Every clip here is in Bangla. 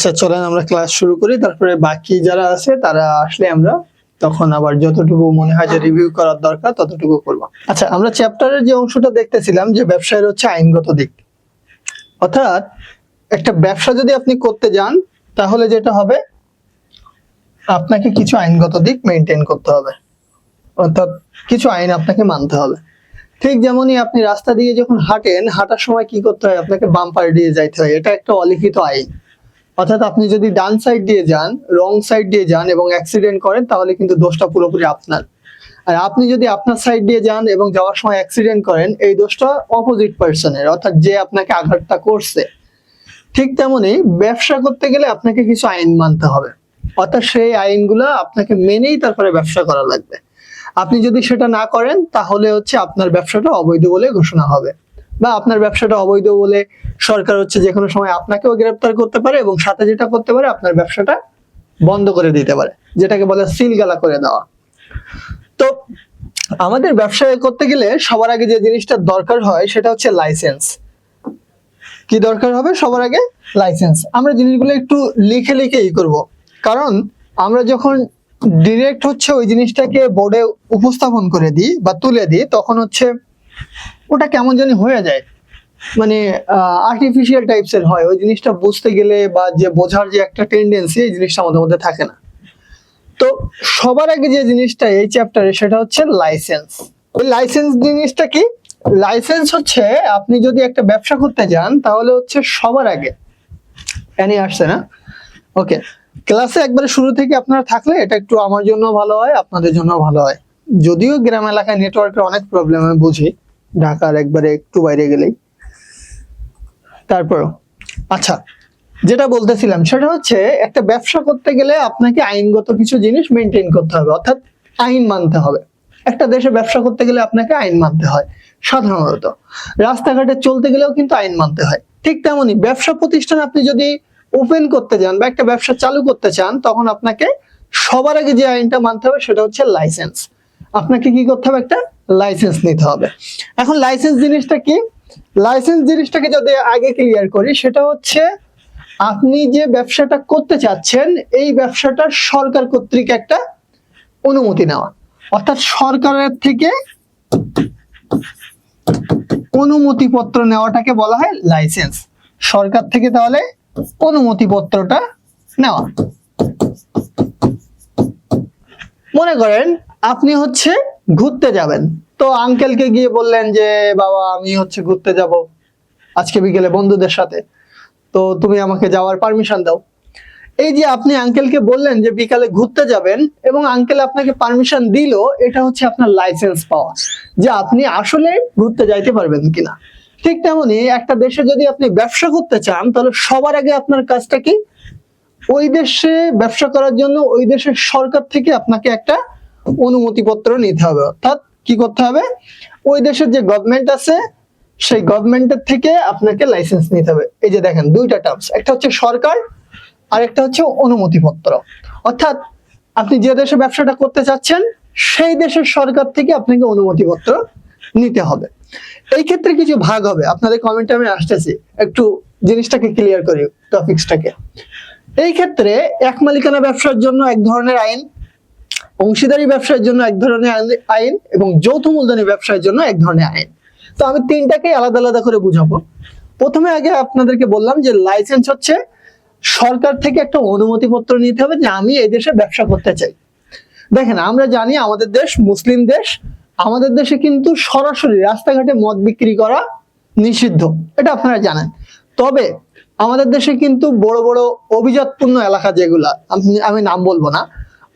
আচ্ছা চলেন আমরা ক্লাস শুরু করি, তারপরে বাকি যারা আছে তারা আসলে আমরা তখন আবার যতটুকু মনে হয় যে রিভিউ করার দরকার ততটুকু করব। আচ্ছা, আমরা চ্যাপ্টারের যে অংশটা দেখতেছিলাম যে ব্যবসায়ের হচ্ছে আইনগত দিক, অর্থাৎ একটা ব্যবসা যদি আপনি করতে যান তাহলে যেটা হবে আপনাকে কিছু আইনগত দিক মেনটেন করতে হবে, অর্থাৎ কিছু আইন আপনাকে মানতে হবে। ঠিক যেমনই আপনি রাস্তা দিয়ে যখন হাঁটেন, হাঁটার সময় কি করতে হয়, আপনাকে বাম্পার দিয়ে যাইতে হয়, এটা একটা অলিখিত আইন। অর্থাৎ আপনি যদি ডান সাইড দিয়ে যান, রং সাইড দিয়ে যান এবং অ্যাক্সিডেন্ট করেন তাহলে কিন্তু দোষটা পুরোপুরি আপনার। আর আপনি যদি আপনার সাইড দিয়ে যান এবং যাওয়ার সময় অ্যাক্সিডেন্ট করেন, এই দোষটা অপোজিট পার্সনের, অর্থাৎ যে আপনাকে আঘাতটা করছে। ঠিক তেমনি ব্যবসা করতে গেলে আপনাকে কিছু আইন মানতে হবে, অর্থাৎ সেই আইনগুলো আপনাকে মেনেই তারপরে ব্যবসা করা লাগবে। আপনি যদি সেটা না করেন তাহলে হচ্ছে আপনার ব্যবসাটা অবৈধ বলে ঘোষণা হবে, বা আপনার ব্যবসাটা অবৈধ বলে সরকার হচ্ছে যে কোনো সময় আপনাকেও গ্রেফতার করতে পারে এবং সাথে যেটা করতে পারে আপনার ব্যবসাটা বন্ধ করে দিতে পারে, যেটাকে বলে সিলগালা করে দেওয়া। তো আমাদের ব্যবসা করতে গেলে সবার আগে যে জিনিসটা দরকার হয় সেটা হচ্ছে লাইসেন্স। কি দরকার হবে সবার আগে? লাইসেন্স। আমরা জিনিসগুলো একটু লিখে লিখে করব, কারণ আমরা যখন ডিরেক্ট হচ্ছে ওই জিনিসটাকে বোর্ডে উপস্থাপন করে দিই বা তুলে দিই তখন হচ্ছে ওটা কেমন জানি হয়ে যায়, মানে আর্টিফিশিয়াল টাইপসের হয়। ওই জিনিসটা বুঝতে গেলে বা যে বোঝার যে একটা টেন্ডেন্সি, এই জিনিসটা আমাদের মধ্যে থাকে না। তো সবার আগে যে জিনিসটা এই চ্যাপ্টারে সেটা হচ্ছে লাইসেন্স। ওই লাইসেন্স জিনিসটা কি? লাইসেন্স হচ্ছে আপনি যদি একটা ব্যবসা করতে যান তাহলে হচ্ছে সবার আগে এনে আসছে না, ওকে, ক্লাসে একবারে শুরু থেকে আপনারা থাকলে এটা একটু আমার জন্য ভালো হয়, আপনাদের জন্য ভালো হয়। যদিও গ্রাম এলাকায় নেটওয়ার্কের অনেক প্রবলেম আমি বুঝি, ঢাকার একবারে একটু বাইরে গেলেই। তারপর আচ্ছা, যেটা বলতেছিলাম সেটা হচ্ছে একটা ব্যবসা করতে গেলে আপনাকে আইনগত কিছু জিনিস মেনটেন করতে হবে, অর্থাৎ আইন মানতে হবে। একটা দেশে ব্যবসা করতে গেলে আপনাকে আইন মানতে হয়। সাধারণত রাস্তাঘাটে চলতে গেলেও কিন্তু আইন মানতে হয়। ঠিক তেমনি ব্যবসা প্রতিষ্ঠান আপনি যদি ওপেন করতে যান বা একটা ব্যবসা চালু করতে চান তখন আপনাকে সবার আগে যে আইনটা মানতে হবে সেটা হচ্ছে লাইসেন্স। আপনাকে কি করতে হবে? একটা লাইসেন্স নিতে হবে। এখন লাইসেন্স জিনিসটা কি? লাইসেন্স জিনিসটাকে যদি আগে ক্লিয়ার করি, সেটা হচ্ছে আপনি যে ব্যবসাটা করতে চাচ্ছেন এই ব্যবসাটা সরকার কর্তৃক একটা অনুমতি নেওয়া, অর্থাৎ সরকারের থেকে অনুমতিপত্র নেওয়াটাকে বলা হয় লাইসেন্স। সরকার থেকে তাহলে অনুমতিপত্রটা নেওয়া। মনে করেন আপনি হচ্ছে ঘুরতে যাবেন, তো আঙ্কেলকে গিয়ে বললেন যে বাবা আমি হচ্ছে ঘুরতে যাব আজকে বিকেলে বন্ধুদের সাথে, তো তুমি আমাকে যাওয়ার পারমিশন দাও। এই যে আপনি আঙ্কেলকে বললেন যে বিকালে ঘুরতে যাবেন এবং আঙ্কেল আপনাকে পারমিশন দিল, এটা হচ্ছে আপনার লাইসেন্স পাওয়া, যে আপনি আসলে ঘুরতে যাইতে পারবেন কিনা। ঠিক তেমনি একটা দেশে যদি আপনি ব্যবসা করতে চান তাহলে সবার আগে আপনার কাজটা কি? ওই দেশে ব্যবসা করার জন্য ওই দেশের সরকার থেকে আপনাকে একটা অনুমতিপত্র নিতে হবে, অর্থাৎ কি করতে হবে? ওই দেশের যে গভর্নমেন্ট আছে সেই গভর্নমেন্টের থেকে আপনাকে লাইসেন্স নিতে হবে। এই যে দেখেন দুইটা টার্মস, একটা হচ্ছে সরকার আর একটা হচ্ছে অনুমতিপত্র। অর্থাৎ আপনি যে দেশে ব্যবসাটা করতে চাচ্ছেন সেই দেশের সরকার থেকে আপনাকে অনুমতিপত্র নিতে হবে। এই ক্ষেত্রে কিছু ভাগ হবে, আপনাদের কমেন্টে আমি আসতেছি, একটু জিনিসটাকে ক্লিয়ার করি টপিকসটাকে। এই ক্ষেত্রে এক মালিকানা ব্যবসার জন্য এক ধরনের আইন, অংশীদারি ব্যবসার জন্য এক ধরনের আইন এবং যৌথ মূলধনী ব্যবসার জন্য এক ধরনের আইন। তো আমি তিনটাকে আলাদা আলাদা করে বুঝাবো। প্রথমে আগে আপনাদেরকে বললাম যে লাইসেন্স হচ্ছে সরকার থেকে একটা অনুমতিপত্র নিতে হবে যে আমি এই দেশে ব্যবসা করতে চাই। দেখেন আমরা জানি আমাদের দেশ মুসলিম দেশ, আমাদের দেশে কিন্তু সরাসরি রাস্তাঘাটে মদ বিক্রি করা নিষিদ্ধ, এটা আপনারা জানেন। তবে আমাদের দেশে কিন্তু বড় বড় অভিজাতপূর্ণ এলাকা যেগুলা, আমি নাম বলবো না,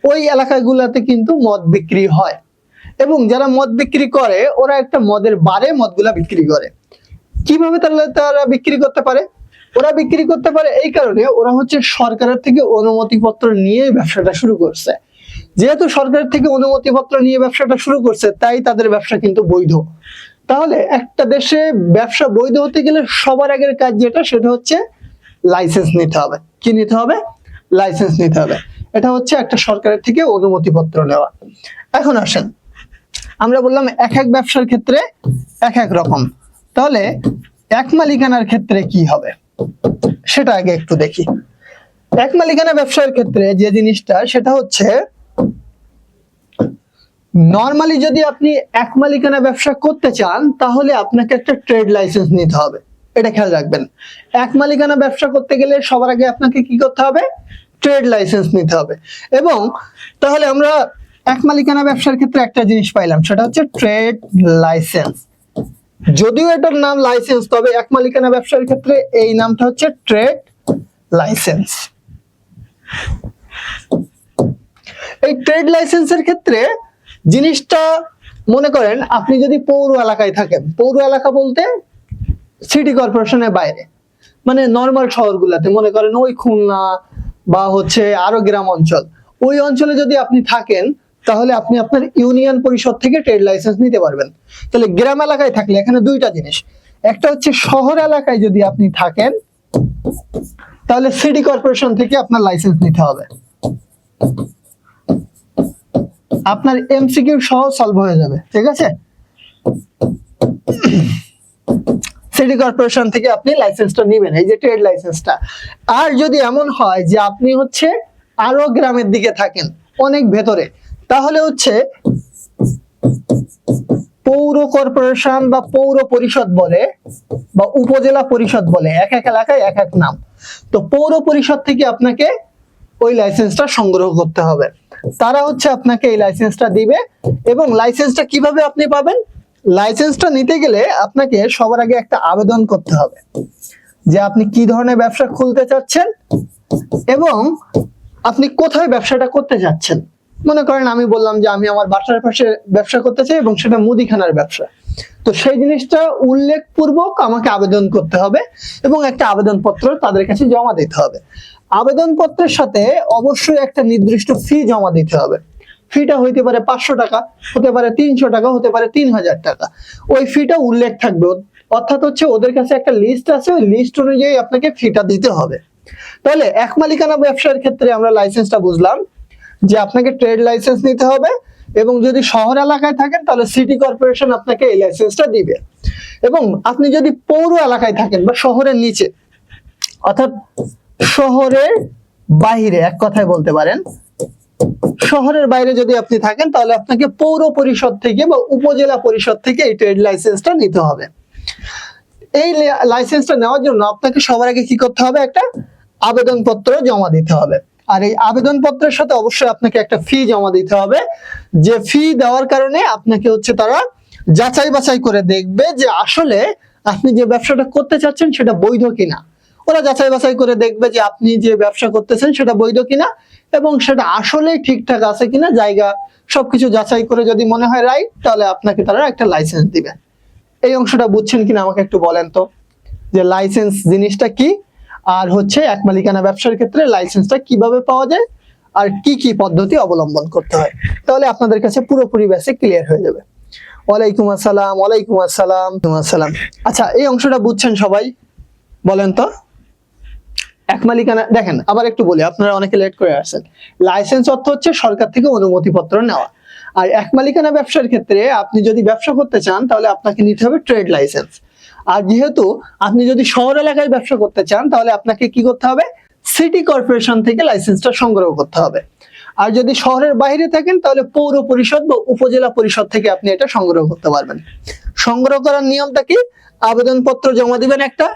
ওই এলাকাগুলোতে কিন্তু মদ বিক্রি হয় এবং যারা মদ বিক্রি করে ওরা একটা মদের বারে মদগুলা বিক্রি করে। কিভাবে তারা বিক্রি করতে পারে? ওরা বিক্রি করতে পারে এই কারণে ওরা হচ্ছে সরকারের থেকে অনুমতিপত্র নিয়ে ব্যবসাটা শুরু করছে। যেহেতু সরকারের থেকে অনুমতিপত্র নিয়ে ব্যবসাটা শুরু করছে তাই তাদের ব্যবসা কিন্তু বৈধ। তাহলে একটা দেশে ব্যবসা বৈধ হতে গেলে সবার আগের কাজ যেটা সেটা হচ্ছে লাইসেন্স নিতে হবে। কি নিতে হবে? লাইসেন্স নিতে হবে। এটা হচ্ছে একটা সরকারের থেকে অনুমতিপত্র নেওয়া। এখন আসেন, আমরা বললাম এক এক ব্যবসার ক্ষেত্রে এক এক রকম, তাহলে এক মালিকানার ক্ষেত্রে কি হবে সেটা আগে একটু দেখি। এক মালিকানা ব্যবসার ক্ষেত্রে যে জিনিসটা সেটা হচ্ছে, নরমালি যদি আপনি এক মালিকানা ব্যবসা করতে চান তাহলে আপনাকে একটা ট্রেড লাইসেন্স নিতে হবে। এটা খেয়াল রাখবেন, এক মালিকানা ব্যবসা করতে গেলে সবার আগে আপনাকে কি করতে হবে? ট্রেড লাইসেন্স নিতে হবে। এবং তাহলে আমরা এক মালিকানা ব্যবসার ক্ষেত্রে একটা জিনিস পাইলাম, সেটা হচ্ছে ট্রেড লাইসেন্স। যদিও এটার নাম লাইসেন্স, তবে এক মালিকানা ব্যবসার ক্ষেত্রে এই নামটা হচ্ছে ট্রেড লাইসেন্স। এই ট্রেড লাইসেন্সের ক্ষেত্রে জিনিসটা, মনে করেন আপনি যদি পৌর এলাকায় থাকেন, পৌর এলাকা বলতে সিটি কর্পোরেশনের বাইরে, মানে নর্মাল শহরগুলোতে, মনে করেন ওই খুলনা বা হচ্ছে আরো গ্রাম অঞ্চল, ওই অঞ্চলে যদি আপনি থাকেন তাহলে আপনি আপনার ইউনিয়ন পরিষদ থেকে ট্রেড লাইসেন্স নিতে পারবেন। তাহলে গ্রাম এলাকায় থাকলে এখানে দুইটা জিনিস, একটা হচ্ছে শহর এলাকায় যদি আপনি থাকেন তাহলে সিটি কর্পোরেশন থেকে আপনার লাইসেন্স নিতে হবে। আপনার এমসিকিউ সহ সলভ হয়ে যাবে, ঠিক আছে? সিটি কর্পোরেশন থেকে আপনি লাইসেন্সটা নেবেন, এই যে ট্রেড লাইসেন্সটা। আর যদি এমন হয় যে আপনি হচ্ছে আরো গ্রামের দিকে থাকেন, অনেক ভেতরে, তাহলে হচ্ছে পৌর কর্পোরেশন বা পৌর পরিষদ বলে বা উপজেলা পরিষদ বলে, এক এক এলাকায় এক এক নাম। তো পৌর পরিষদ থেকে আপনাকে ওই লাইসেন্সটা সংগ্রহ করতে হবে, তারা হচ্ছে আপনাকে এই লাইসেন্সটা দিবে। এবং লাইসেন্সটা কিভাবে আপনি পাবেন? লাইসেন্সটা নিতে গেলে আপনাকে সবার আগে একটা আবেদন করতে হবে যে আপনি কি ধরনের ব্যবসা খুলতে চাচ্ছেন এবং আপনি কোথায় ব্যবসাটা করতে চাচ্ছেন। মনে করেন আমি বললাম যে আমি আমার বাসার পাশে ব্যবসা করতে চাই এবং সেটা মুদিখানার ব্যবসা, তো সেই জিনিসটা উল্লেখপূর্বক আমাকে আবেদন করতে হবে এবং একটা আবেদনপত্র তাদের কাছে জমা দিতে হবে। আবেদনপত্রের সাথে অবশ্যই একটা নির্দিষ্ট ফি জমা দিতে হবে। ফিটা হইতে পারে 500 টাকা, হতে পারে 300 টাকা, হতে পারে 3000 টাকা। ওই ফিটা উল্লেখ থাকবে, অর্থাৎ হচ্ছে ওদের কাছে একটা লিস্ট আছে, ওই লিস্ট অনুযায়ী আপনাকে ফিটা দিতে হবে। তাহলে এক মালিকানা ব্যবসার ক্ষেত্রে আমরা লাইসেন্সটা বুঝলাম যে আপনাকে ট্রেড লাইসেন্স নিতে হবে, এবং যদি শহর এলাকায় থাকেন তাহলে সিটি কর্পোরেশন আপনাকে এই লাইসেন্সটা দিবে। এবং আপনি যদি পৌর এলাকায় থাকেন বা শহরের নিচে, অর্থাৎ শহরের বাইরে, এক কথায় বলতে পারেন শহরের বাইরে যদি আপনি থাকেন তাহলে আপনাকে পৌর পরিষদ থেকে বা উপজেলা পরিষদ থেকে এই ট্রেড লাইসেন্সটা নিতে হবে। এই লাইসেন্সটা নেওয়ার জন্য আপনাকে সবার আগে কি করতে হবে? একটা আবেদনপত্র জমা দিতে হবে। আর এই আবেদনপত্রের সাথে অবশ্যই আপনাকে একটা ফি জমা দিতে হবে, যে ফি দেওয়ার কারণে আপনাকে হচ্ছে তারা যাচাই বাছাই করে দেখবে যে আসলে আপনি যে ব্যবসাটা করতে চাচ্ছেন সেটা বৈধ কিনা। ওরা যাচাই বাছাই করে দেখবে যে আপনি যে ব্যবসা করতেছেন সেটা বৈধ কিনা এবং সেটা আসলেই ঠিকঠাক আছে কিনা, জায়গা সবকিছু যাচাই করে যদি মনে হয় রাইট, তাহলে আপনাকে তারা একটা লাইসেন্স দিবে। এই অংশটা বুঝছেন কিনা আমাকে একটু বলেন তো, যে লাইসেন্স জিনিসটা কি, আর হচ্ছে এক মালিকানা ব্যবসার ক্ষেত্রে লাইসেন্সটা কিভাবে পাওয়া যায় আর কি কি পদ্ধতি অবলম্বন করতে হয়। তাহলে আপনাদের কাছে পুরোপুরি বেসিক ক্লিয়ার হয়ে যাবে। ওয়ালাইকুম আসসালাম। ওয়ালাইকুম আসসালাম। আসসালাম। আচ্ছা, এই অংশটা বুঝছেন সবাই? বলেন তো। এক মালিকানা, দেখেন আবার একটু বলি, আপনারা অনেকে লেট করে আসছেন। লাইসেন্স অর্থ হচ্ছে সরকার থেকে অনুমতিপত্র নেওয়া, আর এক মালিকানা ব্যবসার ক্ষেত্রে আপনি যদি ব্যবসা করতে চান তাহলে আপনাকে নিতে হবে ট্রেড লাইসেন্স। আর যেহেতু আপনি যদি শহর এলাকায় ব্যবসা করতে চান তাহলে আপনাকে কি করতে হবে? সিটি কর্পোরেশন থেকে লাইসেন্সটা সংগ্রহ করতে হবে। আর যদি শহরের বাইরে থাকেন তাহলে পৌর পরিষদ বা উপজেলা পরিষদ থেকে আপনি এটা সংগ্রহ করতে পারবেন। সংগ্রহ করার নিয়মটা কি? আবেদনপত্র জমা দিবেন একটা,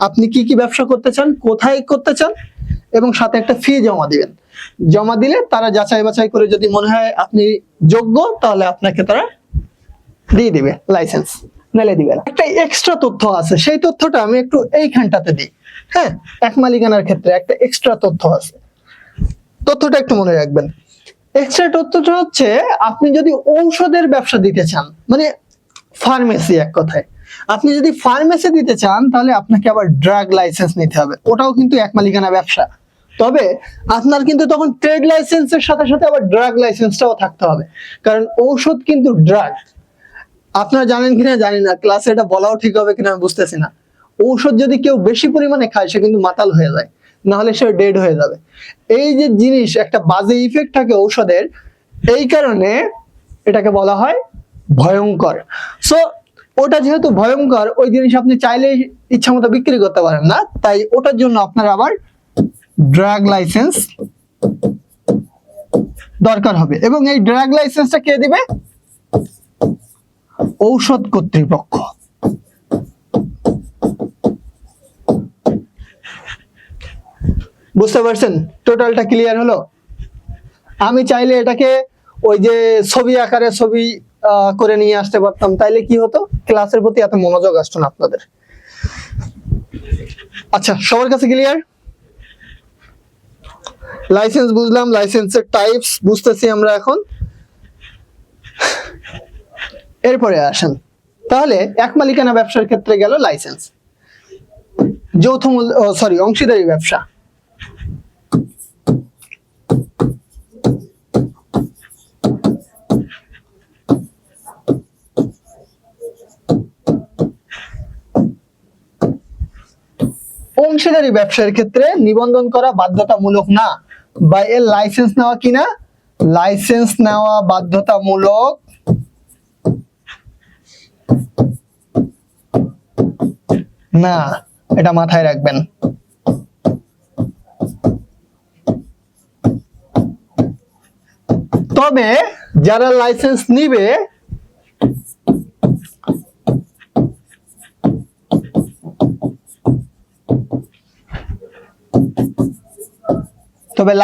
আপনি কি কি ব্যবসা করতে চান, কোথায় করতে চান, এবং সাথে একটা ফি জমা দিবেন। জমা দিলে তারা যাচাই বাছাই করে যদি মনে হয় আপনি যোগ্য তাহলে আপনাকে তারা দিয়ে দিবে লাইসেন্স, নালে দিবে না। একটা এক্সট্রা তথ্য আছে, সেই তথ্যটা আমি একটু এইখানটাতে দিই। হ্যাঁ, এক মালিকানার ক্ষেত্রে একটা এক্সট্রা তথ্য আছে, তথ্যটা একটু মনে রাখবেন। এক্সট্রা তথ্যটা হচ্ছে আপনি যদি ঔষধের ব্যবসা দিতে চান, মানে ফার্মেসি, এক কথায় আপনি যদি ফার্মেসি দিতে চান তাহলে আপনাকে আবার ড্রাগ লাইসেন্স নিতে হবে। ওটাও কিন্তু এক মালিকানা ব্যবসা, তবে আপনার কিন্তু তখন ট্রেড লাইসেন্সের সাথে সাথে আবার ড্রাগ লাইসেন্সটাও থাকতে হবে, কারণ ঔষধ কিন্তু ড্রাগ। আপনারা জানেন কিনা জানি না, ক্লাসে এটা বলাও ঠিক হবে কিনা আমি বুঝতেছি না। ঔষধ যদি কেউ বেশি পরিমাণে খায় সে কিন্তু মাতাল হয়ে যায়, না হলে সে ডেড হয়ে যাবে। এই যে জিনিস, একটা বাজে ইফেক্ট থাকে ঔষধের, এই কারণে এটাকে বলা হয় ভয়ঙ্কর। সো ওটা যেহেতু ভয়ঙ্কর, ওই জিনিস আপনি চাইলে ইচ্ছা মতো বিক্রি করতে পারেন না, তাই ওটার জন্য আপনার আবার ড্রাগ লাইসেন্স দরকার হবে, এবং এই ড্রাগ লাইসেন্সটা কে দিবে? ঔষধ কর্তৃপক্ষ। বুঝতে পারছেন? টোটালটা ক্লিয়ার হলো? আমি চাইলে এটাকে ওই যে ছবি আকারে ছবি করে নিয়ে আসতে পারতাম, তাইলে কি হতো? ক্লাসের প্রতি এত মনোযোগ আসতো না আপনাদের। আচ্ছা, সবার কাছে ক্লিয়ার? লাইসেন্স বুঝলাম, লাইসেন্সের টাইপস বুঝতেছি আমরা এখন। এরপরে আসেন, তাহলে এক মালিকানা ব্যবসার ক্ষেত্রে গেল লাইসেন্স। যৌথ অংশীদারি ব্যবসা, অংশীদারি ব্যবসার ক্ষেত্রে নিবন্ধন করা বাধ্যতামূলক না, বা এর লাইসেন্স নেওয়া কিনা? লাইসেন্স নেওয়া বাধ্যতামূলক না, এটা মাথায় রাখবেন। তবে যারা লাইসেন্স নিবে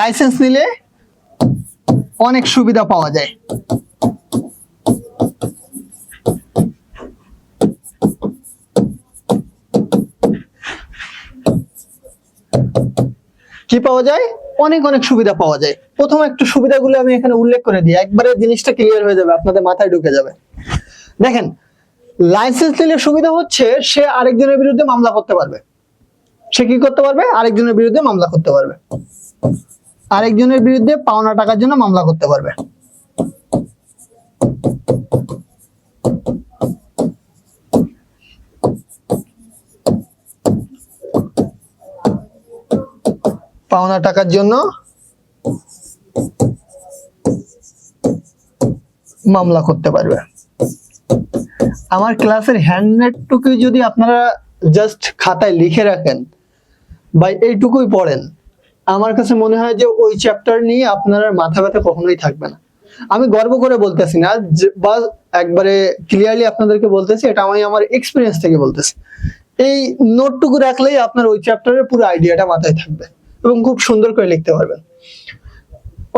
লাইসেন্স নিলে অনেক সুবিধা পাওয়া যায়। কি পাওয়া যায়? অনেক অনেক সুবিধা পাওয়া যায়। প্রথম একটু সুবিধাগুলো আমি এখানে উল্লেখ করে দিই, একবারে জিনিসটা ক্লিয়ার হয়ে যাবে, আপনাদের মাথায় ঢুকে যাবে। দেখেন, লাইসেন্স নিলে সুবিধা হচ্ছে সে আরেকজনের বিরুদ্ধে মামলা করতে পারবে। সে কি করতে পারবে? আরেকজনের বিরুদ্ধে মামলা করতে পারবে, আরেকজনের বিরুদ্ধে পাওনা টাকার জন্য মামলা করতে পারবে। পাওনা টাকার জন্য মামলা করতে পারবে। আমার ক্লাসের হ্যান্ডনেটটুকুই যদি আপনারা জাস্ট খাতায় লিখে রাখেন বা এইটুকুই পড়েন, আমার কাছে মনে হয় যে ওই চ্যাপ্টার নিয়ে আপনার মাথা ব্যথা কখনোই থাকবে না। আমি গর্ব করে বলতেছি না, বা একবারে ক্লিয়ারলি আপনাদেরকে বলতেছি, এটা আমি আমার এক্সপিরিয়েন্স থেকে বলতেছি। এই নোটটুকু রাখলেই আপনার ওই চ্যাপ্টারের পুরো আইডিয়াটা মাথায় থাকবে এবং খুব সুন্দর করে লিখতে পারবেন।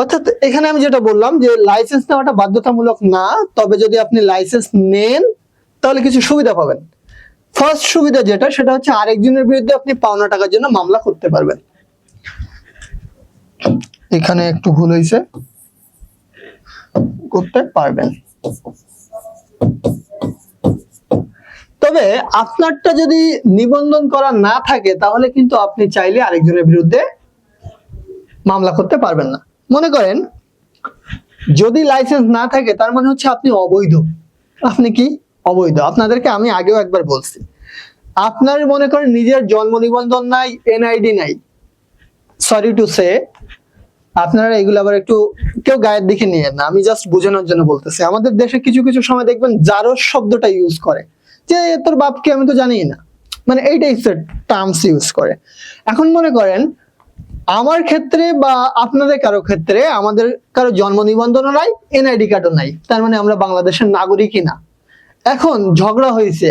অর্থাৎ এখানে আমি যেটা বললাম যে লাইসেন্স নেওয়াটা বাধ্যতামূলক না, তবে যদি আপনি লাইসেন্স নেন তাহলে কিছু সুবিধা পাবেন। ফার্স্ট সুবিধা যেটা, সেটা হচ্ছে আরেকজনের বিরুদ্ধে আপনি পাওনা টাকার জন্য মামলা করতে পারবেন। এখানে একটু ভুল হয়েছে, করতে পারবেন। তবে আপনারটা যদি নিবন্ধন করা না থাকে তাহলে কিন্তু আপনি চাইলে আরেকজনের বিরুদ্ধে মামলা করতে পারবেন না। মনে করেন যদি লাইসেন্স না থাকে তার মানে হচ্ছে আপনি অবৈধ। আপনি কি? অবৈধ। আপনাদেরকে আমি আগেও একবার বলছি, আপনার মনে করেন নিজের জন্ম নিবন্ধন নাই, এনআইডি নাই, সরি টু সে, আপনারা এগুলো আবার একটু কেউ গায়ের দিকে নিয়ে না, আমি জাস্ট বোঝানোর জন্য বলতেছি। আমাদের দেশে কিছু কিছু সময় দেখবেন জারজ শব্দটা ইউজ করে, যে তোর বাপকে আমি তো জানি না, মানে এই টাইপের টার্মস ইউজ করে। এখন মনে করেন আমার ক্ষেত্রে বা আপনাদের কারো ক্ষেত্রে, আমাদের কারো জন্ম নিবন্ধনও নাই, এনআইডি কার্ডও নাই, তার মানে আমরা বাংলাদেশের নাগরিকই না। এখন ঝগড়া হয়েছে,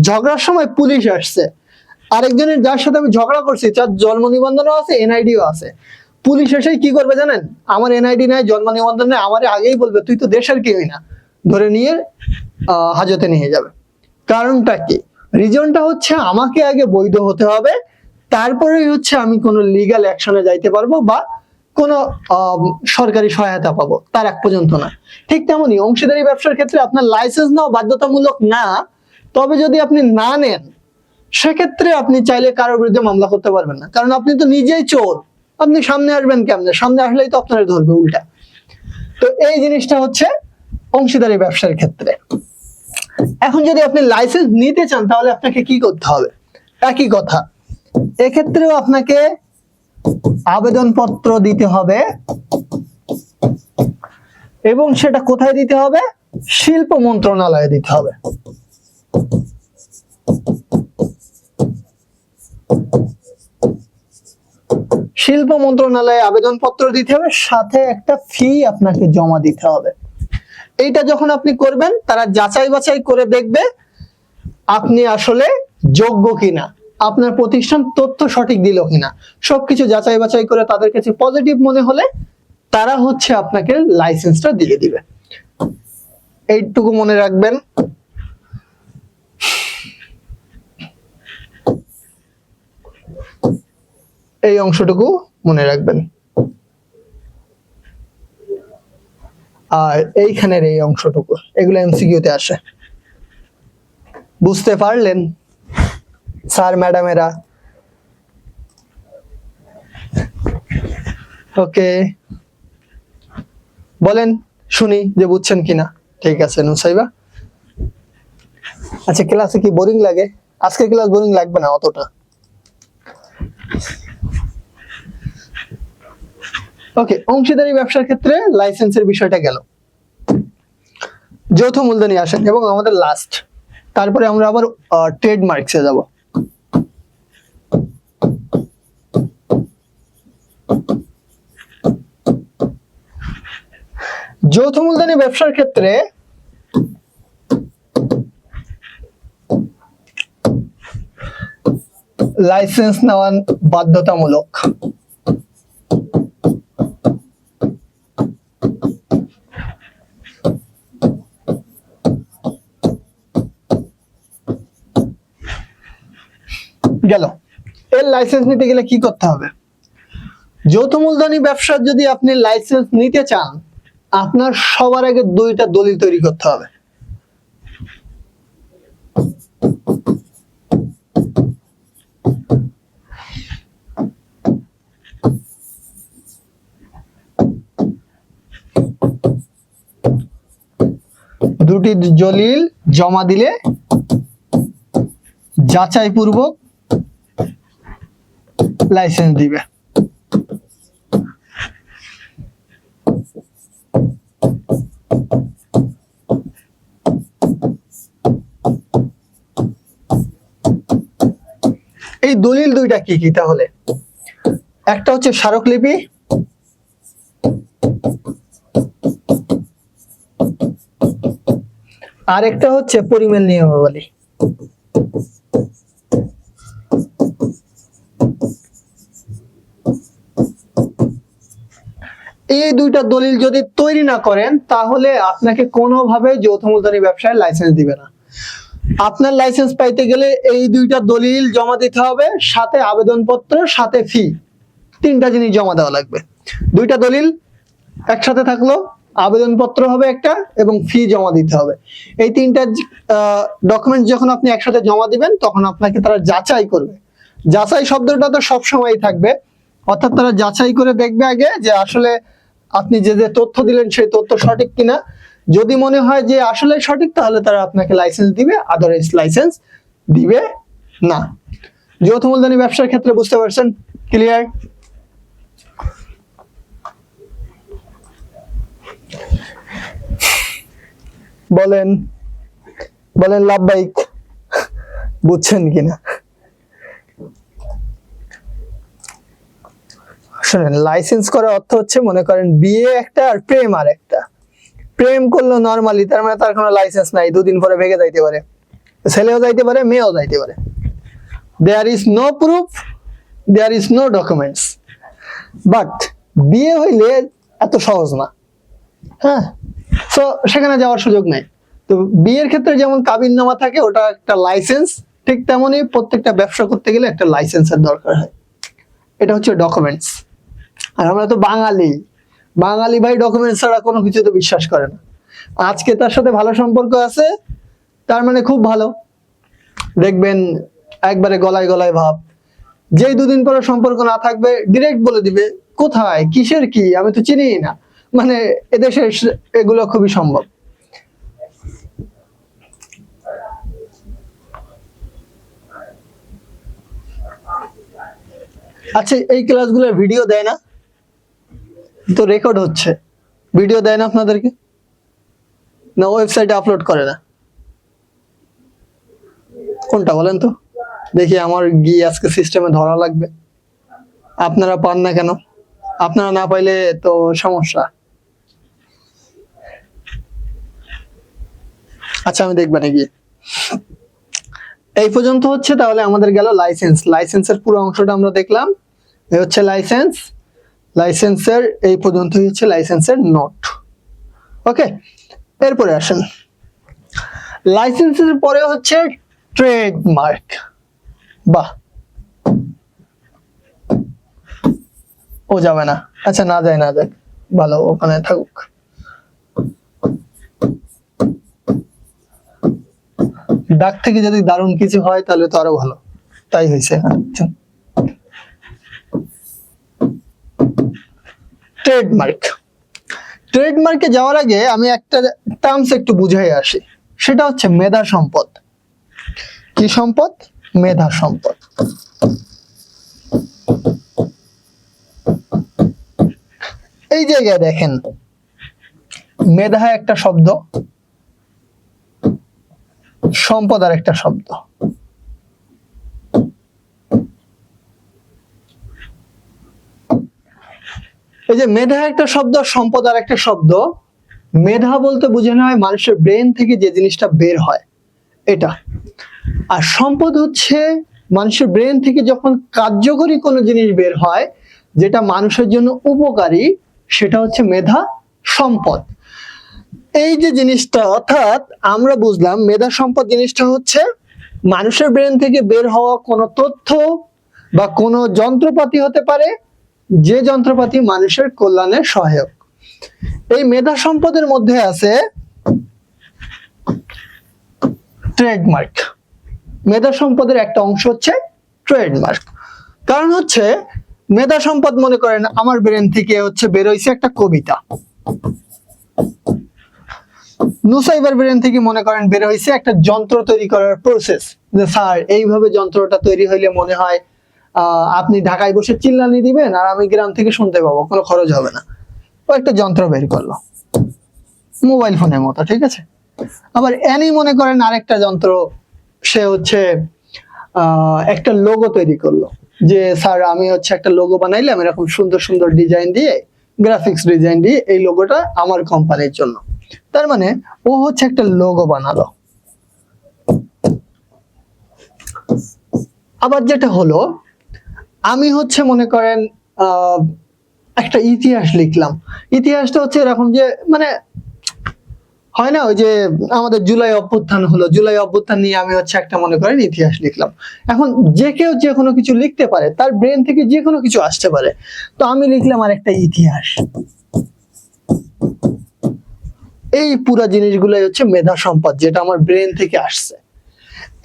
ঝগড়ার সময় পুলিশ আসছে, আরেকজনের যার সাথে আমি ঝগড়া করছি তার জন্ম নিবন্ধনও আছে, এনআইডিও আছে। পুলিশ এসে কি করবে জানেন? আমার এনআইডি নাই, জন্ম নিবন্ধন নাই, আমারে আগেই বলবে তুই তো দেশের কেউই না, ধরে নিয়ে হাজতে নিয়ে যাবে। কারণটা কি? রিজনটা হচ্ছে আমাকে আগে বৈধ হতে হবে, তারপরেই হচ্ছে আমি কোনো লিগ্যাল অ্যাকশনে যাইতে পারবো বা কোনো সরকারি সহায়তা পাবো, তার এক পর্যন্ত না। ঠিক তেমনি অংশীদারি ব্যবসার ক্ষেত্রে আপনার লাইসেন্স নেওয়া বাধ্যতামূলক না, তবে যদি আপনি না নেন সেক্ষেত্রে আপনি চাইলে কারোর বিরুদ্ধে মামলা করতে পারবেন না, কারণ আপনি তো নিজেই চোর। আপনি সামনে আসবেন কেমনে? সামনে আসলেই তো আপনারা ধরবে উল্টা। তো এই জিনিসটা হচ্ছে অংশীদারি ব্যবসার ক্ষেত্রে। এখন যদি আপনি লাইসেন্স নিতে চান তাহলে আপনাকে কি করতে হবে? একই কথা, এক্ষেত্রেও আপনাকে আবেদনপত্র দিতে হবে, এবং সেটা কোথায় দিতে হবে? শিল্প মন্ত্রণালয়ে দিতে হবে। শিল্প মন্ত্রণালয়ে আবেদনপত্র দিতে হবে, সাথে একটা ফি আপনাকে জমা দিতে হবে। এইটা যখন আপনি করবেন, তারা যাচাই বাছাই করে দেখবে আপনি আসলে যোগ্য কিনা, আপনার প্রতিষ্ঠান তথ্য সঠিক দিল কিনা। সবকিছু যাচাই বাছাই করে তাদের কাছে পজিটিভ মনে হলে তারা হচ্ছে আপনাকে লাইসেন্সটা দিয়ে দিবে। এইটুকু মনে রাখবেন। এই অংশটুকু মনে রাখবেন। আর এইখানের এই অংশটুকু, এগুলো এমসিকিউতে আসে। বুঝতে পারলেন স্যার ম্যাডামেরা? ওকে, বলেন শুনি যে বুঝছেন কিনা। ঠিক আছে নুসাইবা। আচ্ছা, ক্লাসে কি বোরিং লাগে? আজকে ক্লাস বোরিং লাগবে না অতটা। ওকে, অংশীদারি ব্যবসার ক্ষেত্রে লাইসেন্সের বিষয়টা গেল। যৌথ মূলধনী আসেন এবং আমাদের লাস্ট, তারপরে আমরা আবার ট্রেডমার্কসে যাব। যৌথ মূলধনী ব্যবসার ক্ষেত্রে লাইসেন্স নেওয়া বাধ্যতামূলক। গেল। এর লাইসেন্স নিতে গেলে কি করতে হবে? যৌথ মূলধনী ব্যবসার যদি আপনি লাইসেন্স নিতে চান, আপনার সবার আগে দুইটা দলিল তৈরি করতে হবে। দুটি দলিল জমা দিলে যাচাই পূর্বক লাইসেন্স দিবে। এই দলিল দুইটা কি কি তাহলে? একটা হচ্ছে স্মারকলিপি, আর একটা হচ্ছে পরিমেল নিয়মাবলী। এই দুইটা দলিল যদি তৈরি না করেন, তাহলে আপনাকে কোনোভাবে যৌথ মূলধনী ব্যবসায় লাইসেন্স দিবে না। আপনার লাইসেন্স পাইতে গেলে এই দুইটা দলিল জমা দিতে হবে, সাথে আবেদনপত্র, সাথে ফি, তিনটা জিনিস জমা দেওয়া লাগবে। দুইটা দলিল একসাথে থাকলো, আবেদনপত্র হবে একটা, এবং ফি জমা দিতে হবে। এই তিনটা ডকুমেন্ট যখন আপনি একসাথে জমা দিবেন, তখন আপনাকে তারা যাচাই করবে। যাচাই শব্দটা তো সবসময় থাকবে, অর্থাৎ তারা যাচাই করে দেখবে আগে যে আসলে আপনি যে যে তথ্য দিলেন সেই তথ্য সঠিক কিনা। যদি মনে হয় যে আসলে সঠিক, তাহলে তারা আপনাকে লাইসেন্স দিবে, আদারওয়াইজ লাইসেন্স দিবে না। যৌথ মূলধনী ব্যবসার ক্ষেত্রে বুঝতে পারছেন? ক্লিয়ার? বলেন বলেন লাভবাহিক, বুঝছেন কিনা? শুনেন, লাইসেন্স করার অর্থ হচ্ছে, মনে করেন বিয়ে একটা আর প্রেম আর একটা। প্রেম করলো নরমালি, তার মানে তার কোনো লাইসেন্স নাই, দুদিন পরে ভেঙে যাইতে পারে, ছেলেও যাইতে পারে, মেয়েও যাইতে পারে। There is no proof, there is no documents. But বিয়ে হইলে এত সহজ না, হ্যাঁ, তো সেখানে যাওয়ার সুযোগ নাই। তো বিয়ের ক্ষেত্রে যেমন কাবিননামা থাকে, ওটা একটা লাইসেন্স, ঠিক তেমনি প্রত্যেকটা ব্যবসা করতে গেলে একটা লাইসেন্সের দরকার হয়। এটা হচ্ছে ডকুমেন্টস। আর আমরা তো বাঙালি, বাঙালি ভাই ডকুমেন্টস ছাড়া কোনো কিছুতে বিশ্বাস করে না। আজকে তার সাথে ভালো সম্পর্ক আছে, তার মানে খুব ভালো, দেখবেন একবারে গলায় গলায় ভাব। যেই দুদিন পরে সম্পর্ক না থাকবে, ডিরেক্ট বলে দিবে কোথায় কিসের কি, আমি তো চিনি না। মানে এদেশে এগুলো খুবই সম্ভব। আচ্ছা, এই ক্লাসগুলোর ভিডিও দেয় না তো? রেকর্ড হচ্ছে, ভিডিও দেয় না আপনাদেরকে? না ওয়েবসাইটে আপলোড করে না? কোনটা বলেন তো দেখি, আমার গিয়ে আজকে সিস্টেমে ধরা লাগবে। আপনারা পান না কেন? আপনারা না পাইলে তো সমস্যা। আচ্ছা, আমি দেখব নাকি। এই পর্যন্ত হচ্ছে তাহলে আমাদের গেল লাইসেন্স। লাইসেন্সের পুরো অংশটা আমরা দেখলাম। এই হচ্ছে লাইসেন্স। লাইসেন্সের এই পর্যন্তই হচ্ছে লাইসেন্সের নোট। ওকে, এরপরে আসেন, লাইসেন্সের পরে হচ্ছে ট্রেডমার্ক। বাহ, ও যাবে না। আচ্ছা, না যায়, না যায়, ভালো, ওখানে থাকুক। ডাক থেকে যদি দারুণ কিছু হয় তাহলে তো আরো ভালো। তাই হয়েছে। ট্রেডমার্ক। ট্রেডমার্কে যাওয়ার আগে আমি একটা টার্মস একটু বুঝাই আসি, সেটা হচ্ছে মেধা সম্পদ। কি সম্পদ? মেধা সম্পদ। এই জায়গায় দেখেন, মেধা একটা শব্দ, সম্পদ আর একটা শব্দ। এই যে মেধা একটা শব্দ, সম্পদ আর একটা শব্দ। মেধা বলতে বোঝানো হয় মানুষের ব্রেন থেকে যে জিনিসটা বের হয় এটা, আর সম্পদ হচ্ছে মানুষের ব্রেন থেকে যখন কার্যকরী কোনো জিনিস বের হয় যেটা মানুষের জন্য উপকারী, সেটা হচ্ছে মেধা সম্পদ। এই যে জিনিসটা, অর্থাৎ আমরা বুঝলাম মেধা সম্পদ জিনিসটা হচ্ছে মানুষের ব্রেন থেকে বের হওয়া কোনো তথ্য বা কোনো যন্ত্রপাতি হতে পারে, যে যন্ত্রপাতি মানুষের কল্যাণে সহায়ক। এই মেধা সম্পদের মধ্যে আছে ট্রেডমার্ক। মেধা সম্পদের একটা অংশ হচ্ছে ট্রেডমার্ক। কারণ হচ্ছে মেধা সম্পদ, মনে করেন আমার ব্রেন থেকে হচ্ছে বের হইছে একটা কবিতা, নুসাইবার ব্রেন থেকে মনে করেন বের হইছে একটা যন্ত্র তৈরি করার প্রসেস, যে স্যার এইভাবে যন্ত্রটা তৈরি হইলে মনে হয় আপনি ঢাকায় বসে চিল্লানি দিবেন আর আমি গ্রাম থেকে শুনতে পাবো, কোনো খরচ হবে না। ও একটা যন্ত্র বের করলো, মোবাইল ফোনের মতো, ঠিক আছে। আবার এনি মনে করেন আরেকটা যন্ত্র, সে হচ্ছে একটা লোগো তৈরি করলো, যে স্যার আমি হচ্ছে একটা লোগো বানাইলাম এরকম সুন্দর সুন্দর ডিজাইন দিয়ে, গ্রাফিক্স ডিজাইন দিয়ে, এই লোগোটা আমার কোম্পানির জন্য। তার মানে ও হচ্ছে একটা লোগো বানালো। আবার যেটা হলো, আমি হচ্ছে মনে করেন একটা ইতিহাস লিখলাম। ইতিহাসটা হচ্ছে এরকম যে, মানে হয় না, ওই যে আমাদের জুলাই অভ্যুত্থান হলো, জুলাই অভ্যুত্থান নিয়ে আমি হচ্ছে একটা মনে করেন ইতিহাস লিখলাম। এখন যে কেউ যে কোনো কিছু লিখতে পারে, তার ব্রেন থেকে যে কোনো কিছু আসতে পারে। তো আমি লিখলাম আর একটা ইতিহাস। এই পুরো জিনিসগুলাই হচ্ছে মেধা সম্পদ, যেটা আমার ব্রেন থেকে আসছে।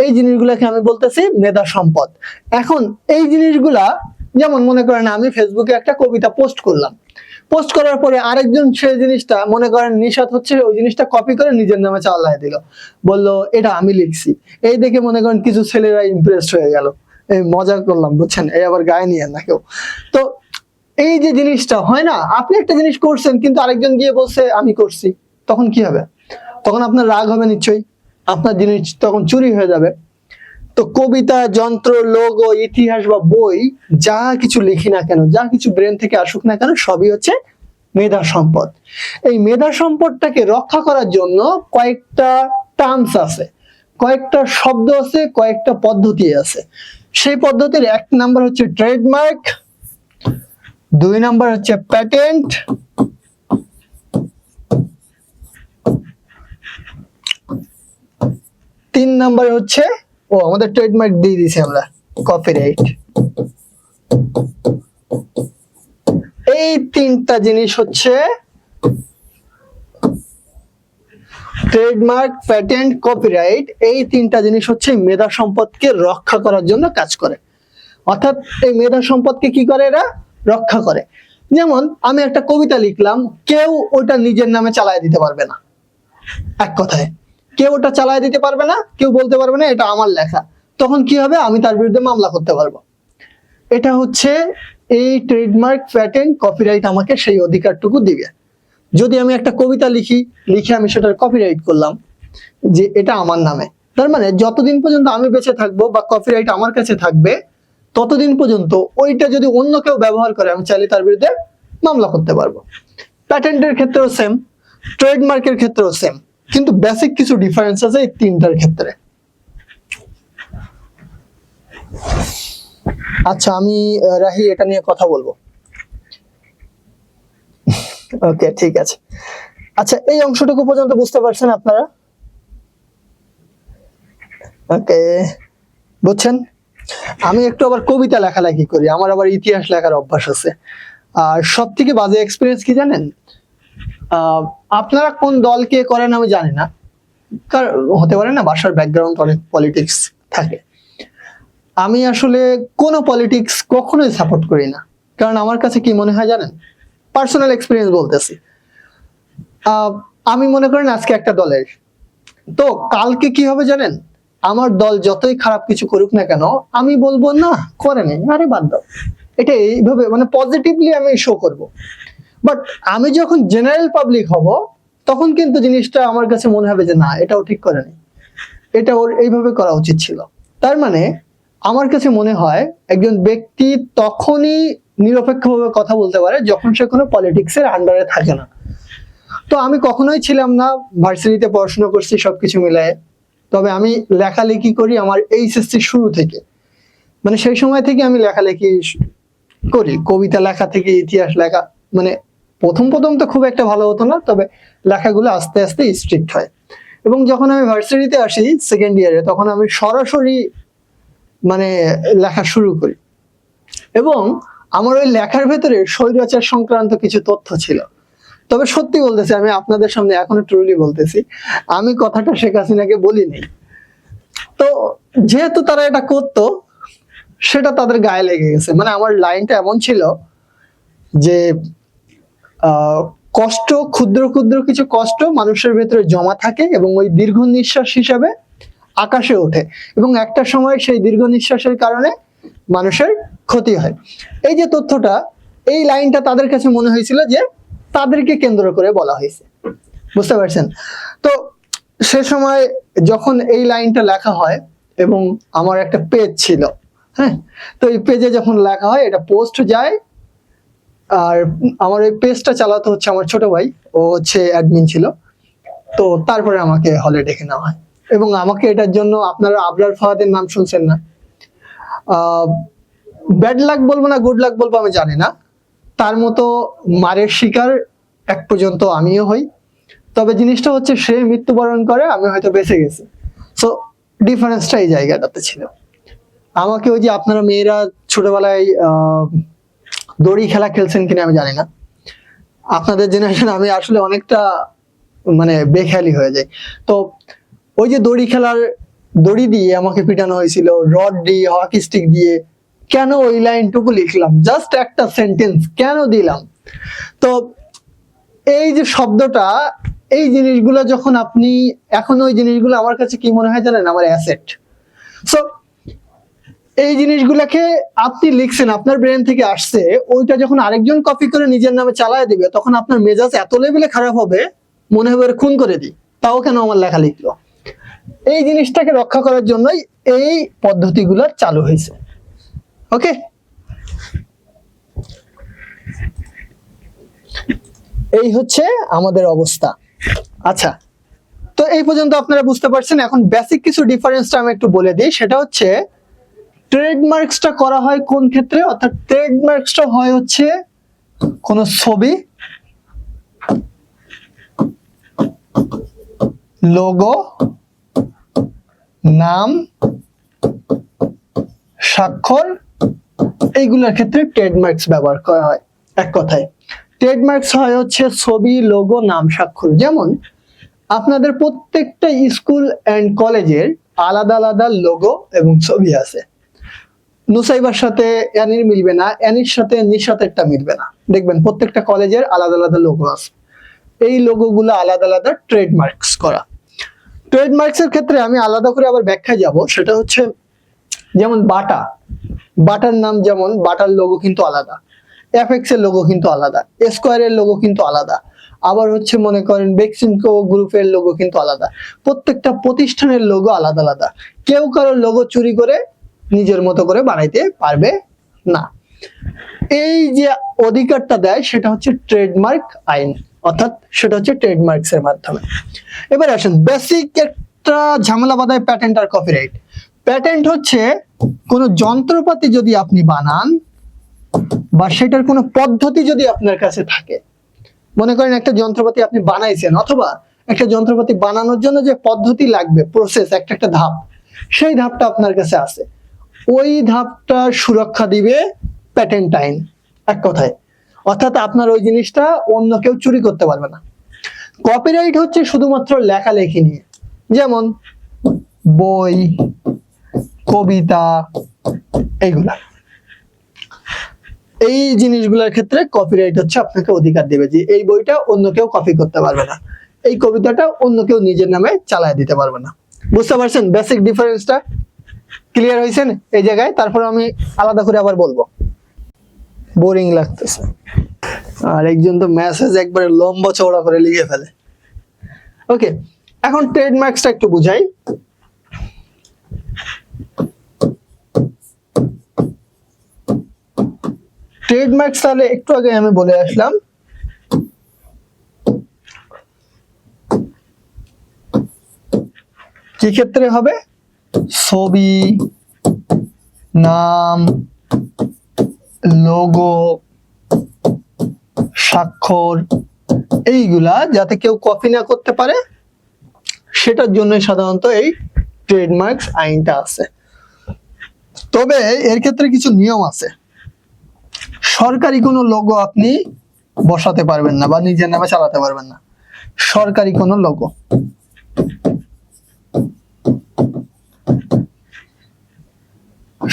এই জিনিসগুলাকে আমি বলতেছি মেধা সম্পদ। এখন এই জিনিসগুলা, যেমন মনে করেন আমি ফেসবুকে একটা কবিতা পোস্ট করলাম, পোস্ট করার পরে আরেকজন সেই জিনিসটা মনে করেন নিশাত হচ্ছে ওই জিনিসটা কপি করে নিজের নামে চালায় দিল, বললো এটা আমি লিখছি। এই দেখে মনে করেন কিছু ছেলেরা ইমপ্রেসড হয়ে গেল, এই মজা করলাম, বুঝছেন, এই আবার গায়ে নিয়ে না কেউ। তো এই যে জিনিসটা হয় না, আপনি একটা জিনিস করছেন কিন্তু আরেকজন গিয়ে বলছে আমি করছি, তখন কি হবে? তখন আপনার রাগ হবে নিশ্চয়ই, আপনার জিনিস তখন চুরি হয়ে যাবে। তো কবিতা, যন্ত্র, লোগো, ইতিহাস বা বই, যা কিছু লিখি না কেন, যা কিছু ব্রেন থেকে আসুক না কেন, সবই হচ্ছে মেধা সম্পদ। এই মেধা সম্পদটাকে রক্ষা করার জন্য কয়েকটা টার্মস আছে, কয়েকটা শব্দ আছে, কয়েকটা পদ্ধতি আছে। সেই পদ্ধতির 1 নাম্বার হচ্ছে ট্রেডমার্ক, 2 নাম্বার হচ্ছে প্যাটেন্ট, 3 নাম্বার হচ্ছে, আমাদের ট্রেডমার্ক দিয়ে দিয়েছি আমরা, কপিরাইট। এই 3টা জিনিস হচ্ছে ট্রেডমার্ক, প্যাটেন্ট, কপিরাইট। এই 3টা জিনিস হচ্ছে মেধা সম্পদকে রক্ষা করার জন্য কাজ করে। অর্থাৎ এই মেধা সম্পদকে কি করে? এরা রক্ষা করে। যেমন আমি একটা কবিতা লিখলাম, কেউ ওটা নিজের নামে চালায় দিতে পারবে না। এক কথায় কেউ ওটা চালায় দিতে পারবে না, কেউ বলতে পারবে না এটা আমার লেখা। তখন কি হবে? আমি তার বিরুদ্ধে মামলা করতে পারবো। এটা হচ্ছে এই ট্রেডমার্ক, প্যাটেন্ট, কপিরাইট আমাকে সেই অধিকারটুকু দিবে। যদি আমি একটা কবিতা লিখে আমি সেটার কপিরাইট করলাম যে এটা আমার নামে, তার মানে যতদিন পর্যন্ত আমি বেঁচে থাকবো বা কপিরাইট আমার কাছে থাকবে, ততদিন পর্যন্ত ওইটা যদি অন্য কেউ ব্যবহার করে আমি চাইলে তার বিরুদ্ধে মামলা করতে পারবো। প্যাটেন্টের ক্ষেত্রেও সেম, ট্রেডমার্কের ক্ষেত্রেও সেম, কিন্তু বেসিক কিছু ডিফারেন্স আছে এই তিনটার ক্ষেত্রে। আচ্ছা, আমি রাহি এটা নিয়ে কথা বলবো। ওকে, ঠিক আছে। আচ্ছা, এই অংশটুকু পর্যন্ত বুঝতে পারছেন আপনারা? ওকে, বুঝছেন? আমি একটু আবার কবিতা লেখালেখি করি, আমার আবার ইতিহাস লেখার অভ্যাস আছে। আর সব থেকে বাজে এক্সপিরিয়েন্স কি জানেন? আপনারা কোন দলকে করেন আমি জানি না, হতে পারে না বাসার ব্যাকগ্রাউন্ড অনেক পলিটিক্স থাকে। আমি আসলে কোনো পলিটিক্স কখনোই সাপোর্ট করি না, কারণ আমার কাছে কি মনে হয় জানেন, পার্সোনাল এক্সপিরিয়েন্স বলতেছি। আমি মনে করেন আজকে একটা দলের, তো কালকে কি হবে জানেন, আমার দল যতই খারাপ কিছু করুক না কেন আমি বলবো না করে নেই, আরে বাদ দাও, এটা এইভাবে মানে পজিটিভলি আমি শো করব। বাট আমি যখন জেনারেল পাবলিক হব তখন কিন্তু জিনিসটা আমার কাছে মনে হবে যে না, এটাও ঠিক করে নেই, এটা ওর এইভাবে করা উচিত ছিল। তার মানে আমার কাছে মনে হয় একজন ব্যক্তি তখনই নিরপেক্ষভাবে কথা বলতে পারে যখন সে কোনো পলিটিক্সের আন্ডারে থাকে না। তো আমি কখনোই ছিলাম না, ভার্সিটিতে পড়াশোনা করছি সবকিছু মিলায়ে। তবে আমি লেখালেখি করি আমার এইচএসসি শুরু থেকে, মানে সেই সময় থেকে আমি লেখালেখি করি, কবিতা লেখা থেকে ইতিহাস লেখা। মানে প্রথম প্রথম তো খুব একটা ভালো হতো না, তবে লেখাগুলো আস্তে আস্তে স্ট্রিক্ট হয়। এবং যখন আমি ভার্সিটিতে আসি সেকেন্ড ইয়ারে, তখন আমি সরাসরি মানে লেখা শুরু করি। এবং আমার ওই লেখার ভেতরে স্বৈরাচার সংক্রান্ত কিছু তথ্য ছিল। তবে সত্যি বলতেছি, আমি আপনাদের সামনে এখনো ট্রুলি বলতেছি, আমি কথাটা শেখ হাসিনাকে বলিনি। তো যেহেতু তারা এটা করতো, সেটা তাদের গায়ে লেগে গেছে। মানে আমার লাইনটা এমন ছিল যে কষ্ট, ক্ষুদ্র ক্ষুদ্র কিছু কষ্ট মানুষের ভেতরে জমা থাকে এবং ওই দীর্ঘ নিঃশ্বাস হিসাবে আকাশে ওঠে, এবং একটা সময় সেই দীর্ঘ নিঃশ্বাসের কারণে মানুষের ক্ষতি হয়। এই যে তথ্যটা, এই লাইনটা তাদের কাছে মনে হয়েছিল যে তাদেরকে কেন্দ্র করে বলা হয়েছে, বুঝতে পারছেন? তো সে সময় যখন এই লাইনটা লেখা হয়, এবং আমার একটা পেজ ছিল, হ্যাঁ, তো এই পেজে যখন লেখা হয় এটা পোস্ট যায়, আর আমার এই পেজটা চালাতে হচ্ছে আমার ছোট ভাই, ও হচ্ছে অ্যাডমিন ছিল। তো তারপরে আমাকে হলে ডেকে নেওয়া হয়, এবং আমাকে এটার জন্য, আপনারা আবরার ফাহাদের নাম শুনছেন না, ব্যাড লাক বলবো না গুড লাক বলবো আমি জানি না, তার মতো মারের শিকার এক পর্যন্ত আমিও হই। তবে জিনিসটা হচ্ছে সে মৃত্যুবরণ করে, আমি হয়তো বেঁচে গেছি। সো ডিফারেন্সটা এই জায়গাটাতে ছিল। আমাকে ওই যে আপনারা মেয়েরা ছোটবেলায় দড়ি খেলা খেলছেন কিনা আমি জানি না, আপনাদের জেনারেশন, আমি আসলে অনেকটা মানে বেখেয়ালি হয়ে যায়। তো ওই যে দড়ি দিয়ে আমাকে পিটানো হয়েছিল, রড দিয়ে, হকি স্টিক দিয়ে। কেন ওই লাইনটুকু লিখলাম, জাস্ট একটা সেন্টেন্স কেন দিলাম? তো এই যে শব্দটা, এই জিনিসগুলো যখন আপনি, এখন ওই জিনিসগুলো আমার কাছে কি মনে হয় জানেন, আমার অ্যাসেট। সো এই জিনিসগুলোকে আপনি লিখছেন, আপনার ব্রেন থেকে আসছে, ওইটা যখন আরেকজন কপি করে নিজের নামে চালায় দিবে, তখন আপনার মেজাজ এত লেভেলে খারাপ হবে, মনে হবে খুন করে দিই, তাও কেন আমার লেখা লিখলো। এই জিনিসটাকে রক্ষা করার জন্যই এই পদ্ধতিগুলো চালু হয়েছে। ওকে, এই হচ্ছে আমাদের অবস্থা। আচ্ছা, তো এই পর্যন্ত আপনারা বুঝতে পারছেন। এখন বেসিক কিছু ডিফারেন্সটা আমি একটু বলে দিই। সেটা হচ্ছে ট্রেডমার্কসটা করা হয় কোন ক্ষেত্রে, অর্থাৎ ট্রেডমার্কসটা হয় হচ্ছে কোন ছবি, লোগো, নাম, স্বাক্ষর, এইগুলোর ক্ষেত্রে ট্রেডমার্কস ব্যবহার করা হয়। এক কথায় ট্রেডমার্কস হয় হচ্ছে ছবি, লোগো, নাম, স্বাক্ষর। যেমন আপনাদের প্রত্যেকটা স্কুল এন্ড কলেজের আলাদা আলাদা লোগো এবং ছবি আছে। নুসাইবার সাথে অ্যানির মিলবে না, অ্যানির সাথে নিশাতেরটা মিলবে না। দেখবেন প্রত্যেকটা কলেজের আলাদা আলাদা লোগো আছে। এই লোগোগুলো আলাদা আলাদা ট্রেডমার্কস করা। ট্রেডমার্কসের ক্ষেত্রে আমি আলাদা করে আবার ব্যাখ্যায় যাব। সেটা হচ্ছে যেমন বাটার নাম, যেমন বাটার লোগো কিন্তু আলাদা, এফএক্স এর লোগো কিন্তু আলাদা, স্কোয়ারের লোগো কিন্তু আলাদা, আবার হচ্ছে মনে করেন বেক্সিমকো গ্রুপের লোগো কিন্তু আলাদা। প্রত্যেকটা প্রতিষ্ঠানের লোগো আলাদা আলাদা। কেউ কারোর লোগো চুরি করে নিজের মতো করে বানাইতে পারবে না। এই যে অধিকারটা দেয় সেটা হচ্ছে ট্রেডমার্ক আইন, অর্থাৎ সেটা হচ্ছে ট্রেডমার্কস এর মাধ্যমে। এবার আসেন বেসিক একটা ঝামেলা বাঁধায় প্যাটেন্ট আর কপিরাইট। প্যাটেন্ট হচ্ছে কোন যন্ত্রপাতি যদি আপনি বানান বা সেটার কোনো পদ্ধতি যদি আপনার কাছে থাকে, মনে করেন একটা যন্ত্রপাতি আপনি বানাইছেন, অথবা একটা যন্ত্রপাতি বানানোর জন্য যে পদ্ধতি লাগবে, প্রসেস, একটা একটা ধাপ, সেই ধাপটা আপনার কাছে আছে, ওই ধাপটা সুরক্ষা দিবে প্যাটেন্ট আইন এক কথায়। অর্থাৎ আপনার ওই জিনিসটা অন্য কেউ চুরি করতে পারবে না। কপিরাইট হচ্ছে শুধুমাত্র লেখালেখি নিয়ে, যেমন বই, কবিতা, এইগুলা, এই জিনিসগুলোর ক্ষেত্রে কপিরাইট হচ্ছে আপনাকে অধিকার দেবে যে এই বইটা অন্য কেউ কপি করতে পারবে না, এই কবিতাটা অন্য কেউ নিজের নামে চালায় দিতে পারবে না। বুঝতে পারছেন বেসিক ডিফারেন্সটা? ক্লিয়ার হয়েছেন এই জায়গায়? তারপর আমি আলাদা করে আবার বলবো। বোরিং লাগতেছে, আর একজন তো মেসেজ একবারে লম্বা চওড়া করে লিখে ফেলে। ওকে, এখন ট্রেডমার্কসটা একটু বুঝাই। ট্রেডমার্কস তাহলে একটু আগে আমি বলে আসলাম, কি ক্ষেত্রে হবে? ছবি, নাম, লোগো, স্বাক্ষর, এইগুলা যাতে কেউ কপি না করতে পারে সেটার জন্য সাধারণত এই ট্রেডমার্কস আইনটা আছে। তবে এর ক্ষেত্রে কিছু নিয়ম আছে। সরকারি কোনো লোগো আপনি বসাতে পারবেন না বা নিজের নামে চালাতে পারবেন না। সরকারি কোনো লোগো,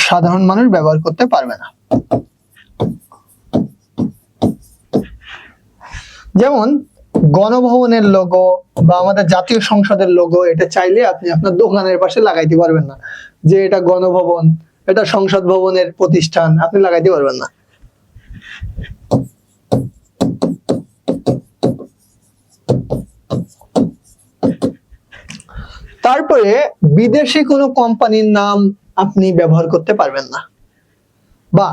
সাধারণ মানুষ ব্যবহার করতে পারবে না। যেমন গণভবনের লোগো বা আমাদের জাতীয় সংসদের লোগো, এটা চাইলে আপনি আপনার দোকানের পাশে লাগাইতে পারবেন না যে এটা গণভবন, এটা সংসদ ভবনের প্রতিষ্ঠান, আপনি লাগাইতে পারবেন না। তারপরে বিদেশি কোনো কোম্পানির নাম আপনি ব্যবহার করতে পারবেন না। বা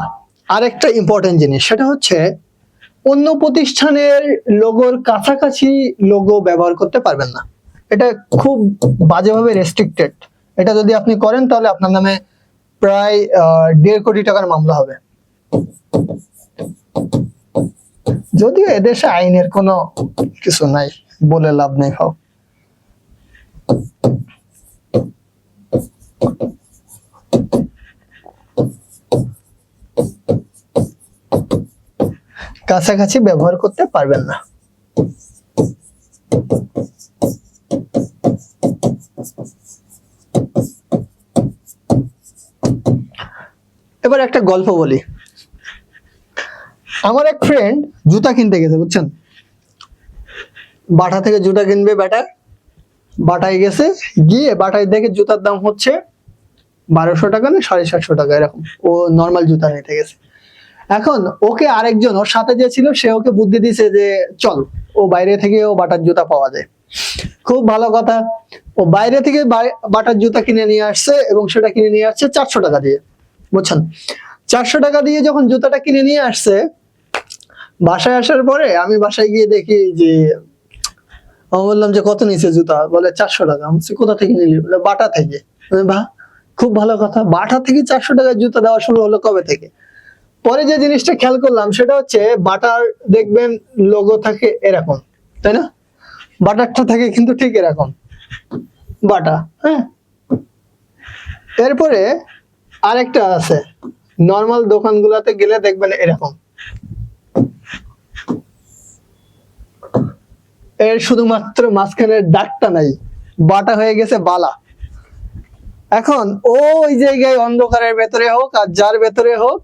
আরেকটা ইম্পর্টেন্ট জিনিস, সেটা হচ্ছে অন্য প্রতিষ্ঠানের লোগোর কাছাকাছি লোগো ব্যবহার করতে পারবেন না। এটা খুব বাজেভাবে রেস্ট্রিক্টেড। এটা যদি আপনি করেন তাহলে আপনার নামে প্রায় 1.5 কোটি টাকার মামলা হবে। যদিও এদেশে আইনের কোনো কিছু নাই, বলে লাভ নেই। খাও কাছাকাছি ব্যবহার করতে পারবেন না। এবার একটা গল্প বলি। আমার এক ফ্রেন্ড জুতা কিনতে গেছে, বুঝছেন, বাটা থেকে জুতা কিনবে, বাটায় গেছে, গিয়ে বাটায় দেখে জুতার দাম হচ্ছে 1200 টাকা না 750 টাকা এরকম। ও নর্মাল জুতা নিতে গেছে। এখন ওকে আরেকজন ওর সাথে যে ছিল সে ওকে বুদ্ধি দিছে যে চল, ও বাইরে থেকে ও বাটার জুতা পাওয়া যায়। খুব ভালো কথা, ও বাইরে থেকে বাটার জুতা কিনে নিয়ে আসছে এবং সেটা কিনে নিয়ে আসছে 400 টাকা দিয়ে, বুঝছেন। 400 টাকা দিয়ে যখন জুতাটা কিনে নিয়ে আসছে, বাসায় আসার পরে আমি বাসায় গিয়ে দেখি যে, আমি বললাম যে কত নিচে জুতা, বলে 400 টাকা। আমি বলছি কোথা থেকে নিলি? বলে বাটা থেকে। বাহ, খুব ভালো কথা, বাটা থেকে 400 টাকার জুতা দেওয়া শুরু হলো কবে থেকে? পরে যে জিনিসটা খেয়াল করলাম সেটা হচ্ছে বাটার দেখবেন লোগো থাকে এরকম, তাই না? বাটারটা থাকে কিন্তু ঠিক এরকম বাটা, হ্যাঁ। এরপরে আরেকটা আছে, নর্মাল দোকানগুলোতে গেলে দেখবেন এরকম, এর শুধুমাত্র মাঝখানের দাগটা নাই, বাটা হয়ে গেছে বালা। এখন ওই জায়গায় অন্ধকারের ভেতরে হোক আর যার ভেতরে হোক,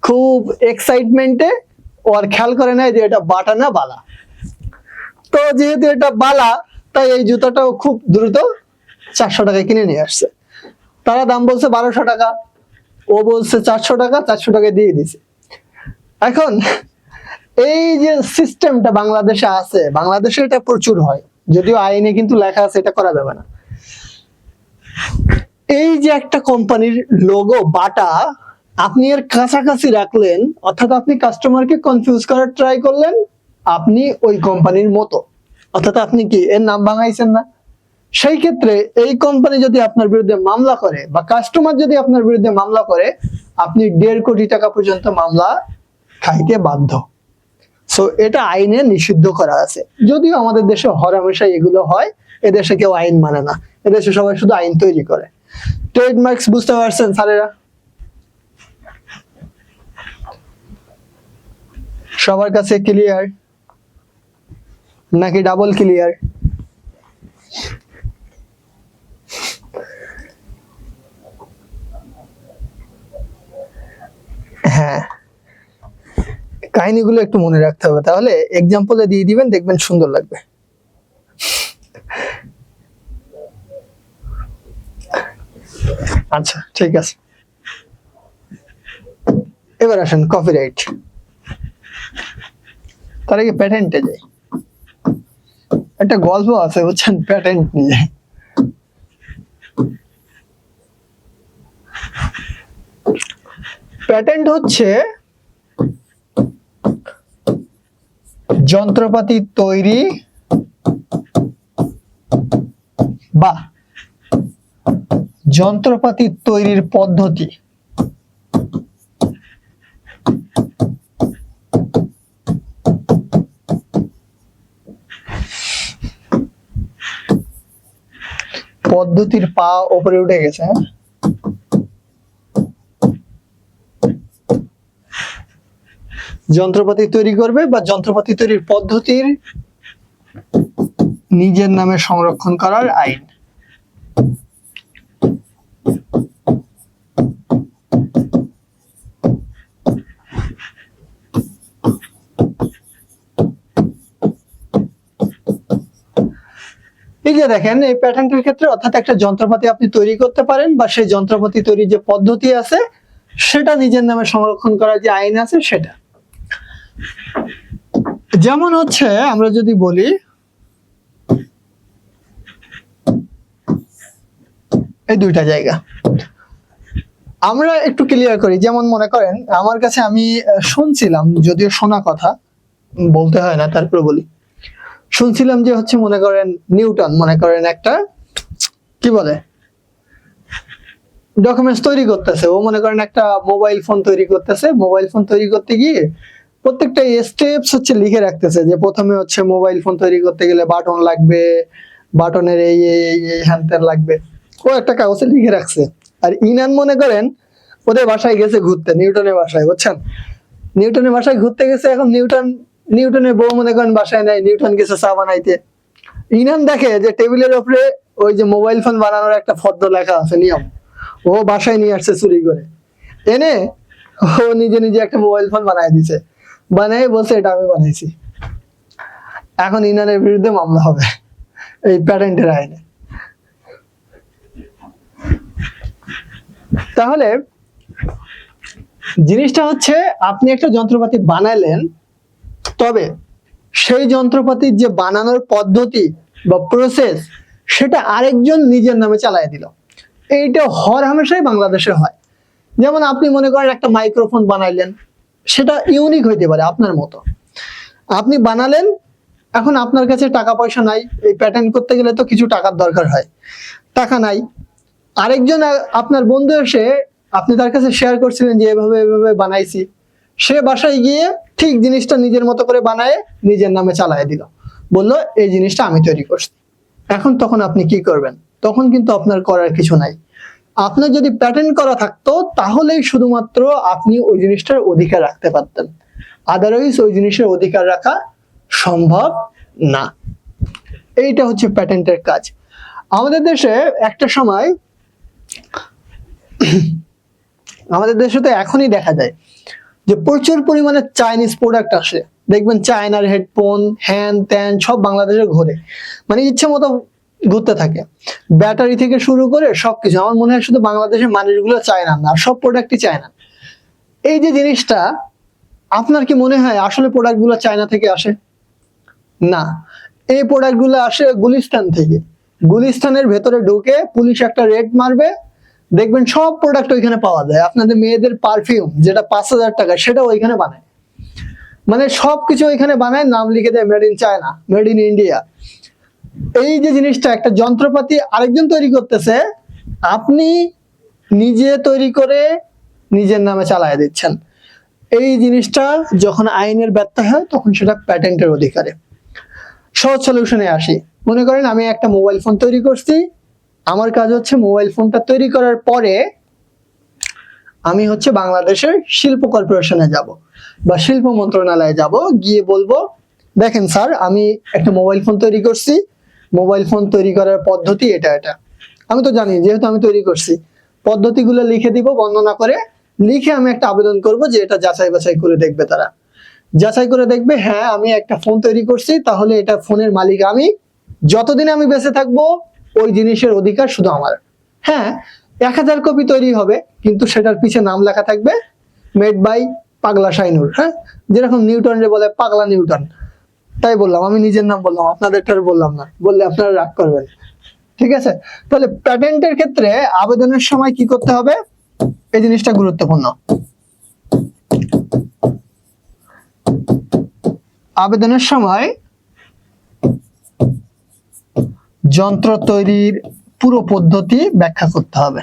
খুব এক্সাইটমেন্টে ওর খেয়াল করে নেয় যে এটা বাটা না বালা। তো যেহেতু এটা বালা, তাই এই জুতাটাও খুব দ্রুত 400 টাকায় কিনে নিয়ে আসছে। তারা দাম বলছে 1200 টাকা, ও বলছে 400 টাকা, 400 টাকায় দিয়ে দিছে। এখন এই যে সিস্টেমটা বাংলাদেশে আছে, বাংলাদেশে এটা প্রচুর হয়, যদিও আইনে কিন্তু লেখা আছে এটা করা যাবে না। এই যে একটা কোম্পানির লোগো বাটা আপনি এর কাছাকাছি রাখলেন, অর্থাৎ আপনি কাস্টমারকে কনফিউজ করার ট্রাই করলেন আপনি ওই কোম্পানির মতো, অর্থাৎ আপনি কি এর নাম ভাঙাইছেন না? সেই ক্ষেত্রে এই কোম্পানি যদি আপনার বিরুদ্ধে মামলা করে বা কাস্টমার যদি আপনার বিরুদ্ধে মামলা করে, আপনি 1.5 কোটি টাকা পর্যন্ত মামলা খাইতে বাধ্য। সো এটা আইনে নিষিদ্ধ করা আছে। যদিও আমাদের দেশে হরহামেশাই এগুলো হয়, এদেশে কেউ আইন মানে না, এদেশে সবাই শুধু আইন তৈরি করে। ট্রেডমার্কস বুঝতে পারছেন স্যারেরা? সবার কাছে ক্লিয়ার নাকি ডাবল ক্লিয়ার? হ্যাঁ, কাহিনীগুলো একটু মনে রাখতে হবে, তাহলে এক্সাম্পলে দিয়ে দিবেন, দেখবেন সুন্দর লাগবে। আচ্ছা ঠিক আছে, এবার আসেন কপিরাইট। তার আগে প্যাটেন্টে যাই। একটা গল্প আছে বুঝছেন প্যাটেন্ট নিয়ে। প্যাটেন্ট হচ্ছে যন্ত্রপাতি তৈরি বা যন্ত্রপাতি তৈরির পদ্ধতি পদ্ধতির পা উপরে উঠে গেছে, হ্যাঁ? যন্ত্রপাতি তৈরি করবে বা যন্ত্রপাতি তৈরির পদ্ধতির নিজের নামে সংরক্ষণ করার আইন। এই যে দেখেন, এই প্যাটেন্টের ক্ষেত্রে অর্থাৎ একটা যন্ত্রপাতি আপনি তৈরি করতে পারেন বা সেই যন্ত্রপাতি তৈরির যে পদ্ধতি আছে সেটা নিজের নামে সংরক্ষণ করার যে আইন আছে সেটা। যেমন হচ্ছে আমরা যদি বলি এই দুইটা জায়গা আমরা একটু ক্লিয়ার করি। যেমন মনে করেন আমার কাছে, আমি শুনছিলাম, যদিও শোনা কথা বলতে হয় না, তারপরে বলি, শুনছিলাম যে হচ্ছে মনে করেন নিউটন মনে করেন একটা কি বলে ডকুমেন্টস তৈরি করতেছে, ও মনে করেন একটা মোবাইল ফোন তৈরি করতেছে। মোবাইল ফোন তৈরি করতে গিয়ে প্রত্যেকটা স্টেপস হচ্ছে লিখে রাখতেছে যে প্রথমে হচ্ছে মোবাইল ফোন তৈরি করতে গেলে বাটন লাগবে, বাটনের এই হ্যান্ডেল লাগবে, ও একটা কাগজে লিখে রাখছে। আর ইনান মনে করেন ওদের বাসায় গেছে ঘুরতে, নিউটনের বাসায়, বুঝছেন? নিউটনের বাসায় ঘুরতে গেছে। এখন নিউটনের বউ মনে করেন বাসায় নাই, নিউটন গেছে চা বানাইতে। ইনান দেখে যে টেবিলের উপরে ওই যে মোবাইল ফোন বানানোর একটা ফর্দ লেখা আছে, নিয়ম, ও বাসায় নিয়ে আসছে চুরি করে, এনে ও নিজে নিজে একটা মোবাইল ফোন বানাই দিছে, বানাই বলছে এটা আমি বানাইছি। এখন ইনানের বিরুদ্ধে মামলা হবে এই প্যাটেন্টের আইনে। তাহলে জিনিসটা হচ্ছে আপনি একটা যন্ত্রপাতি বানাইলেন, তবে সেই যন্ত্রপাতির যে বানানোর পদ্ধতি বা প্রসেস সেটা আরেকজন নিজের নামে চালাই দিল। এইটা হরহামেশাই বাংলাদেশে হয়। যেমন আপনি মনে করেন একটা মাইক্রোফোন বানাইলেন, সেটা ইউনিক হইতে পারে আপনার মতো, আপনি বানালেন। এখন আপনার কাছে টাকা পয়সা নাই, এই প্যাটেন্ট করতে গেলে তো কিছু টাকার দরকার হয়, টাকা নাই। আরেকজন আপনার বন্ধু এসে আপনি তার কাছে শেয়ার করছিলেন যে এভাবে এভাবে বানাইছি, সে বাসায় গিয়ে ঠিক জিনিসটা নিজের মতো করে বানায় নিজের নামে চালায় দিল, বললো এই জিনিসটা আমি তৈরি করছি। এখন তখন আপনি কি করবেন? তখন কিন্তু আপনার করার কিছু নাই। আপনার যদি প্যাটেন্ট করা থাকতো তাহলেই শুধুমাত্র আপনি ওই জিনিসটার অধিকার রাখতে পারতেন, আদারওয়াইজ ওই জিনিসের অধিকার রাখা সম্ভব না। এইটা হচ্ছে প্যাটেন্টের কাজ। আমাদের দেশে একটা সময়, আমাদের দেশে তো এখনই দেখা যায় যে প্রচুর পরিমাণে চাইনিজ প্রোডাক্ট আসে। দেখবেন চায়নার হেডফোন, হ্যান ত্যান সব বাংলাদেশে ঘুরে, মানে ইচ্ছে মতো ঘুরতে থাকে, ব্যাটারি থেকে শুরু করে সবকিছু। আমার মনে হয় শুধু বাংলাদেশের মানুষগুলো চায়না না, সব প্রোডাক্টই চায়না। এই যে জিনিসটা, আপনার কি মনে হয় আসলে প্রোডাক্টগুলো চায়না থেকে আসে? না, এই প্রোডাক্টগুলো আসে গুলিস্তান থেকে। গুলিস্তানের ভেতরে ঢুকে পুলিশ একটা রেড মারবে, দেখবেন সব প্রোডাক্ট ওইখানে পাওয়া যায়। আপনাদের মেয়েদের পারফিউম যেটা 5,000 টাকা, সেটা ওইখানে বানায়। মানে সবকিছু ওইখানে বানায়, নাম লিখে দেয় made in China, made in India. এই যে জিনিসটা, একটা যন্ত্রপাতি আরেকজন তৈরি করতেছে, আপনি নিজে তৈরি করে নিজের নামে চালায় দিচ্ছেন। এই জিনিসটা যখন আইনের ব্যত্যয় হয় তখন সেটা প্যাটেন্টের অধিকারে। সহজ সলিউশনে আসি। মনে করেন আমি একটা মোবাইল ফোন তৈরি করছি, আমার কাজ হচ্ছে মোবাইল ফোনটা তৈরি করার পরে আমি হচ্ছে বাংলাদেশের শিল্প কর্পোরেশনে যাব বা শিল্প মন্ত্রণালয়ে যাব, গিয়ে বলবো দেখেন স্যার, আমি একটা মোবাইল ফোন তৈরি করছি, মোবাইল ফোন তৈরি করার পদ্ধতি এটা এটা। আমি তো জানি, যেহেতু আমি তৈরি করছি, পদ্ধতিগুলো লিখে দিব, বর্ণনা করে লিখে আমি একটা আবেদন করব যে এটা যাচাই বাছাই করে দেখবে। তারা যাচাই করে দেখবে, হ্যাঁ আমি একটা ফোন তৈরি করছি, তাহলে এটা ফোনের মালিক আমি, যতদিন আমি বেঁচে থাকবো ওই জিনিসের অধিকার শুধু আমার। হ্যাঁ 1000 কপি তৈরি হবে, কিন্তু সেটার পিছে নাম লেখা থাকবে মেড বাই পাগলা শাইনুর। হ্যাঁ, যেরকম নিউটন রে বলে পাগলা নিউটন, তাই বললাম, আমি নিজের নাম বললাম, আপনাদেরটা বললাম না, বললে আপনারা রাগ করবেন। ঠিক আছে, তাহলে প্যাটেন্টের ক্ষেত্রে আবেদনের সময় কি করতে হবে, এই জিনিসটা গুরুত্বপূর্ণ। আবেদনের সময় যন্ত্র তৈরির পুরো পদ্ধতি ব্যাখ্যা করতে হবে।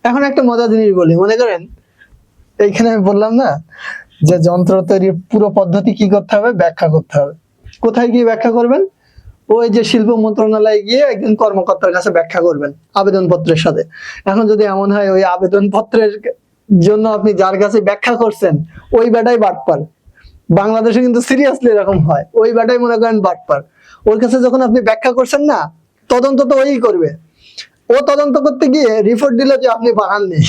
এখন একটা মজার জিনিস বলি, মনে করেন এইখানে আমি বললাম না যে যন্ত্র তৈরির পুরো পদ্ধতি কি করতে হবে, ব্যাখ্যা করতে হবে। কোথায় গিয়ে ব্যাখ্যা করবেন, ওই যে শিল্প মন্ত্রণালয়ে গিয়ে একজন কর্মকর্তার কাছে ব্যাখ্যা করবেন আবেদনপত্রের সাথে। এখন যদি এমন হয় ওই আবেদনপত্রের জন্য আপনি যার কাছে ব্যাখ্যা করছেন ওই বেটাই বাটপার, বাংলাদেশে কিন্তু সিরিয়াসলি এরকম হয়, ওই বেটাই মনে করেন বাটপার। ওর কাছে যখন আপনি ব্যাখ্যা করছেন না, তদন্ত তো ওই করবে। ও তদন্ত করতে গিয়ে রিপোর্ট দিল যে আপনি বানাননি,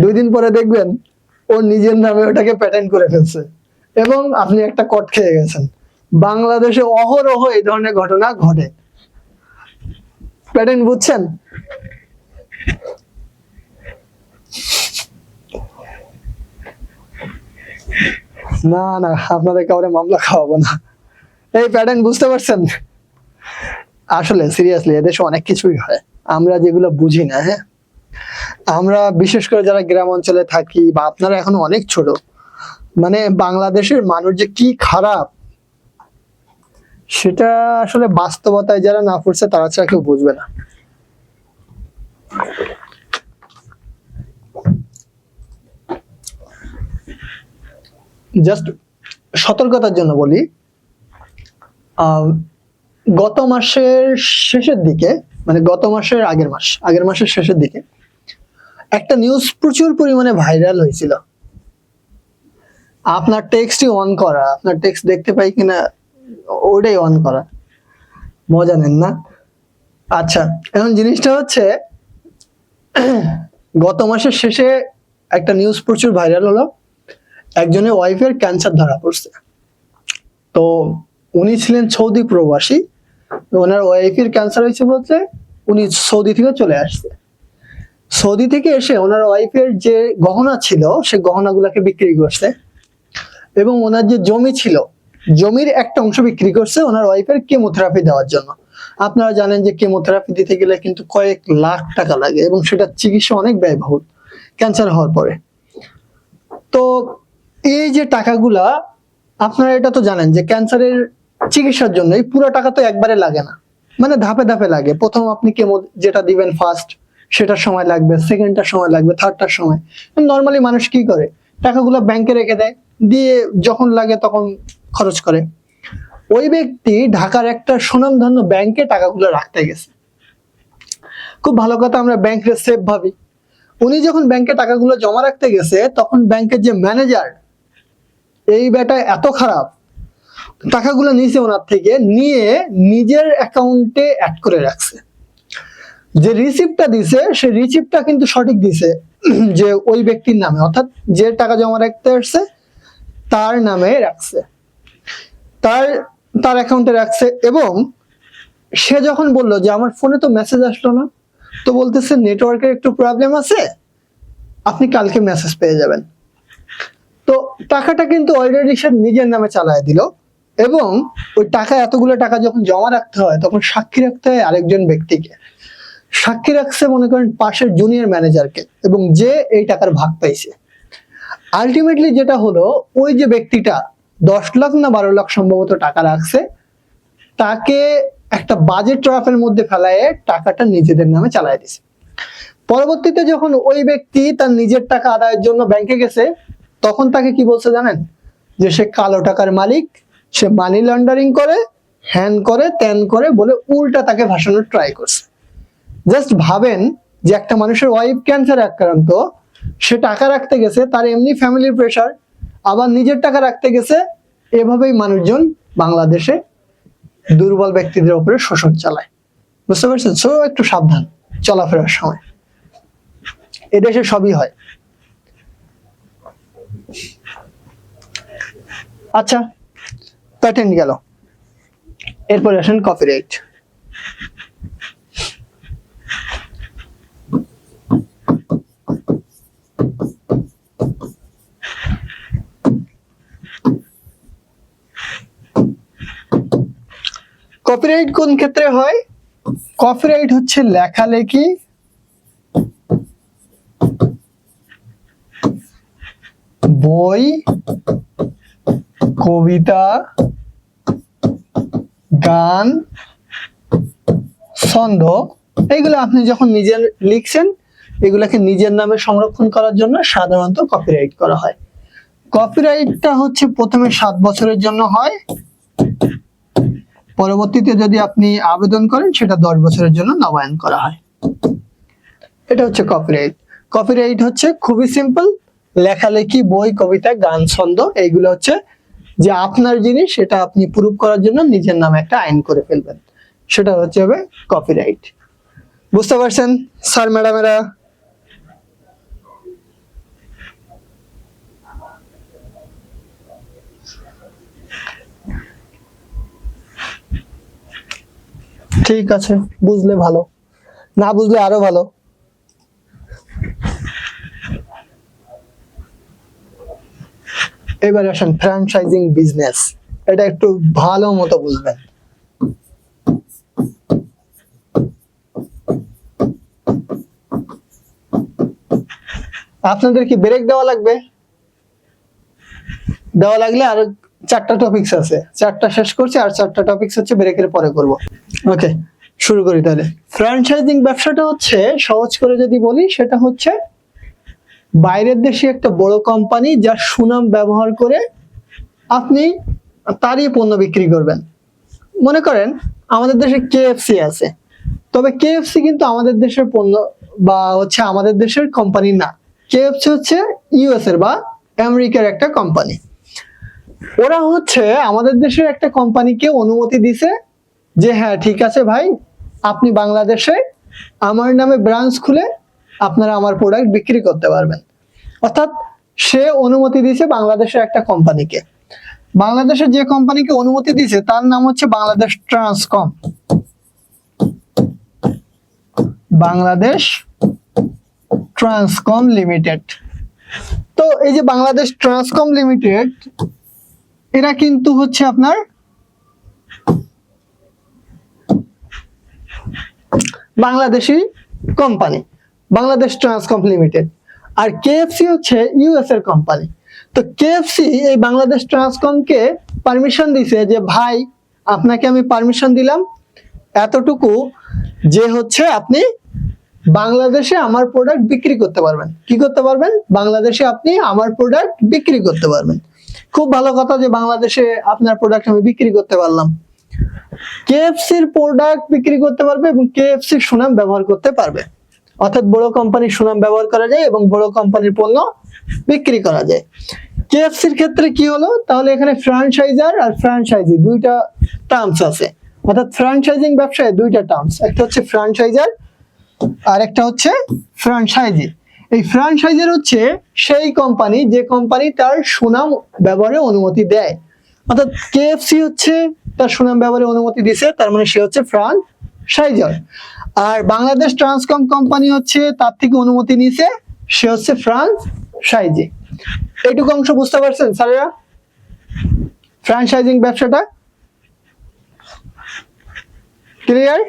2 দিন পরে দেখবেন ওর নিজের নামে ওটাকে প্যাটেন্ট করে ফেলছে এবং আপনি একটা কট খেয়ে গেছেন। বাংলাদেশে অহরহ এই ধরনের ঘটনা ঘটে। প্যাটেন্ট বুঝছেন? না না, আপনাদের কাউরে মামলা খাওয়াবো না। এই প্যাটেন্ট বুঝতে পারছেন? আসলে সিরিয়াসলি এদেশে অনেক কিছুই হয় আমরা যেগুলো বুঝি না। হ্যাঁ, আমরা বিশেষ করে যারা গ্রাম অঞ্চলে থাকি, বা আপনারা এখন অনেক ছোট, মানে বাংলাদেশের মানুষ যে কি খারাপ সেটা আসলে বাস্তবতায় যারা না পড়ছে তারা ছাড়া কেউ বুঝবে না। জাস্ট সতর্কতার জন্য বলি, গত মাসের শেষের দিকে, মানে গত মাসের আগের মাসের শেষের দিকে একটা নিউজ প্রচুর পরিমাণে ভাইরাল হয়েছিল। আপনার টেক্সটই অন করা, আপনার টেক্সট দেখতে পাই কিনা ওটাই অন করা, মজা নেন না? আচ্ছা, এখন জিনিসটা হচ্ছে গত মাসের শেষে একটা নিউজ প্রচুর ভাইরাল হলো, একজনের ওয়াইফের ক্যান্সার ধরা পড়ছে। তো উনি ছিলেন সৌদি প্রবাসী, ওনার ওয়াইফের ক্যান্সার হয়েছে বলতে উনি সৌদি থেকে চলে আসছে। সৌদি থেকে এসে ওনার ওয়াইফের যে গহনা ছিল সে গহনাগুলোকে বিক্রি করছে, এবং ওনার যে জমি ছিল জমির একটা অংশ বিক্রি করছে ওনার ওয়াইফের কেমোথেরাপি দেওয়ার জন্য। আপনারা জানেন যে কেমোথেরাপি দিতে গেলে কিন্তু কয়েক লাখ টাকা লাগে এবং সেটা চিকিৎসা অনেক ব্যয়বহুল ক্যান্সার হওয়ার পরে। তো এই যে টাকাগুলা, আপনারা এটা তো জানেন যে ক্যান্সারের চিকিৎসার জন্য এই পুরো টাকা তো একবারে লাগে না, মানে ধাপে ধাপে লাগে। প্রথম আপনি কেমো যেটা দিবেন ফার্স্ট, সেটার সময় লাগবে, সেকেন্ডটার সময় লাগবে, থার্ডটার সময়। নর্মালি মানুষ কি করে, টাকাগুলো ব্যাংকে রেখে দেয়, দিয়ে যখন লাগে তখন খরচ করে। ওই ব্যক্তি ঢাকার একটা সুনামধন্য ব্যাংকে টাকাগুলো রাখতে গেছে। খুব ভালো কথা, আমরা ব্যাংকে সেফ ভাবি। উনি যখন ব্যাংকে টাকাগুলো জমা রাখতে গেছে তখন ব্যাংকের যে ম্যানেজার, এই বেটা এত খারাপ, টাকাগুলো নিয়েছে ওনার থেকে, নিয়ে নিজের অ্যাকাউন্টে অ্যাড করে রাখছে। যে রিসিপ্টটা দিছে সেই রিসিপ্টটা কিন্তু সঠিক দিছে যে ওই ব্যক্তির নামে, অর্থাৎ যে টাকা জমা রাখতে আসছে তার নামে রাখছে, তার অ্যাকাউন্টে রাখছে। এবং সে যখন বলল যে আমার ফোনে তো মেসেজ আসলো না, তো বলতেছে নেটওয়ার্কের একটু প্রবলেম আছে, আপনি কালকে মেসেজ পেয়ে যাবেন। তো টাকাটা কিন্তু অলরেডি সে নিজের নামে চালায় দিল, এবং ওই টাকা, এতগুলো টাকা যখন জমা রাখতে হয় তখন সাক্ষী রাখতে হয় আরেকজন ব্যক্তিকে। সাক্ষী রাখছে মনে করেন পাশের জুনিয়র ম্যানেজারকে, এবং যে এই টাকার ভাগ পাইছে। আলটিমেটলি যেটা হলো, ওই যে ব্যক্তিটা 10 লাখ না 12 লাখ সম্ভবত টাকা রাখছে, তাকে একটা বাজেট ট্র্যাপের মধ্যে ফেলায় টাকাটা নিজেদের নামে চালায় দিছে। পরবর্তীতে যখন ওই ব্যক্তি তার নিজের টাকা আদায়ের জন্য ব্যাংকে গেছে, তখন তাকে কি বলছে জানেন? যে সে কালো টাকার মালিক, সে মানি লন্ডারিং করে, হ্যান করে, ত্যান করে বলে উল্টা তাকে ভাসানোর ট্রাই করছে। জাস্ট ভাবেন যে একটা মানুষের ওয়াইফ ক্যান্সার আক্রান্ত, সে টাকা রাখতে গেছে, তার এমনি ফ্যামিলির প্রেশার, আবার নিজের টাকা রাখতে গেছে। এভাবেই মানুষজন বাংলাদেশে দুর্বল ব্যক্তিদের উপরে শোষণ চালায়। বুঝতে পারছেন? সো একটু সাবধান চলাফেরার সময়, এদেশে সবই হয়। আচ্ছা, প্যাটেন্ট গেল, এরপরে আসেন কপিরাইট। কপিরাইট কোন ক্ষেত্রে হয়? কপিরাইট হচ্ছে লেখালেখি, বই, কবিতা, গান, ছন্দ, এগুলো আপনি যখন নিজের লিখছেন, এগুলাকে নিজের নামে সংরক্ষণ করার জন্য সাধারণত কপিরাইট করা হয়। কপিরাইটটা হচ্ছে প্রথমে 7 বছরের জন্য হয়, পরবর্তীতে যদি আপনি আবেদন করেন সেটা 10 বছরের জন্য নবায়ন করা হয়। এটা হচ্ছে কপিরাইট। কপিরাইট হচ্ছে খুবই সিম্পল, লেখালেখি, বই, কবিতা, গান, ছন্দ, এইগুলো হচ্ছে যে আপনার জিনিস, সেটা আপনি প্রুভ করার জন্য নিজের নামে একটা আইন করে ফেলবেন, সেটা হচ্ছে হবে কপিরাইট। বুঝতে পারছেন স্যার ম্যাডামেরা? ঠিক আছে, বুঝলে ভালো, না বুঝলে আরো ভালো। এবার আসেন ফ্র্যাঞ্চাইজিং বিজনেস, এটা একটু ভালো মতো বুঝবেন। আপনাদের কি ব্রেক দেওয়া লাগবে? দেওয়া লাগলে আর 4টা টপিকস আছে, 4টা শেষ করছি, আর 4টা টপিকস হচ্ছে ব্রেকের পরে করব। ওকে, শুরু করি তাহলে। ফ্র্যাঞ্চাইজিং ব্যবসাটা হচ্ছে, সহজ করে যদি বলি, সেটা হচ্ছে বাইরের দেশে একটা বড় কোম্পানি যার সুনাম ব্যবহার করে আপনি তারই পণ্য বিক্রি করবেন। মনে করেন আমাদের দেশে কেএফসি আছে, তবে কেএফসি কিন্তু আমাদের দেশের পণ্য বা হচ্ছে আমাদের দেশের কোম্পানি না। কেএফসি হচ্ছে ইউএস এর বা আমেরিকার একটা কোম্পানি। ওরা হচ্ছে আমাদের দেশের একটা কোম্পানিকে অনুমতি দিছে যে হ্যাঁ ঠিক আছে ভাই, আপনি বাংলাদেশে আমার নামে ব্রাঞ্চ খুলে আপনারা আমার প্রোডাক্ট বিক্রি করতে পারবেন। অর্থাৎ সে অনুমতি দিয়েছে বাংলাদেশের একটা কোম্পানিকে। বাংলাদেশের যে কোম্পানিকে অনুমতি দিয়েছে তার নাম হচ্ছে বাংলাদেশ ট্রান্সকম, বাংলাদেশ ট্রান্সকম লিমিটেড। তো এই যে বাংলাদেশ ট্রান্সকম লিমিটেড, এরা কিন্তু হচ্ছে আপনার বাংলাদেশি কোম্পানি, বাংলাদেশ ট্রান্সকম লিমিটেড। আর কেএফসি হচ্ছে ইউএস এর কোম্পানি। তো কেএফসি এই বাংলাদেশ ট্রান্সকমকে পারমিশন দিছে যে ভাই, আপনাকে আমি পারমিশন দিলাম এতটুকু, যে হচ্ছে আপনি বাংলাদেশে আমার প্রোডাক্ট বিক্রি করতে পারবেন। কি করতে পারবেন? বাংলাদেশে আপনি আমার প্রোডাক্ট বিক্রি করতে পারবেন। খুব ভালো কথা যে বাংলাদেশে আপনার প্রোডাক্ট আমি বিক্রি করতে পারলাম। কেএফসির প্রোডাক্ট বিক্রি করতে পারবে এবং কেএফসির সুনাম ব্যবহার করতে পারবে। অর্থাৎ বড় কোম্পানির সুনাম ব্যবহার করা যায় এবং বড় কোম্পানির পণ্য বিক্রি করা যায়। কেএফসির ক্ষেত্রে কি হলো? তাহলে এখানে ফ্র্যাঞ্চাইজার আর ফ্র্যাঞ্চাইজি দুইটা টার্মস আছে। অর্থাৎ ফ্র্যাঞ্চাইজিং ব্যবসায় দুইটা টার্মস, একটা হচ্ছে ফ্র্যাঞ্চাইজার আর একটা হচ্ছে ফ্র্যাঞ্চাইজি। এই ফ্র্যাঞ্চাইজার হচ্ছে সেই কোম্পানি যে কোম্পানি তার সুনাম ব্যবহারের অনুমতি দেয়। অর্থাৎ কেএফসি হচ্ছে তার সুনাম ব্যবহারের অনুমতি দিয়েছে, তার মানে সে হচ্ছে ফ্রাঞ্চাইজার। আর বাংলাদেশ ট্রান্সকম কোম্পানি হচ্ছে তার থেকে অনুমতি নিয়েছে, সে হচ্ছে ফ্রাঞ্চাইজি। এইটুকু অংশ বুঝতে পারছেন স্যারেরা? ফ্র্যাঞ্চাইজিং ব্যবসাটা ক্লিয়ার?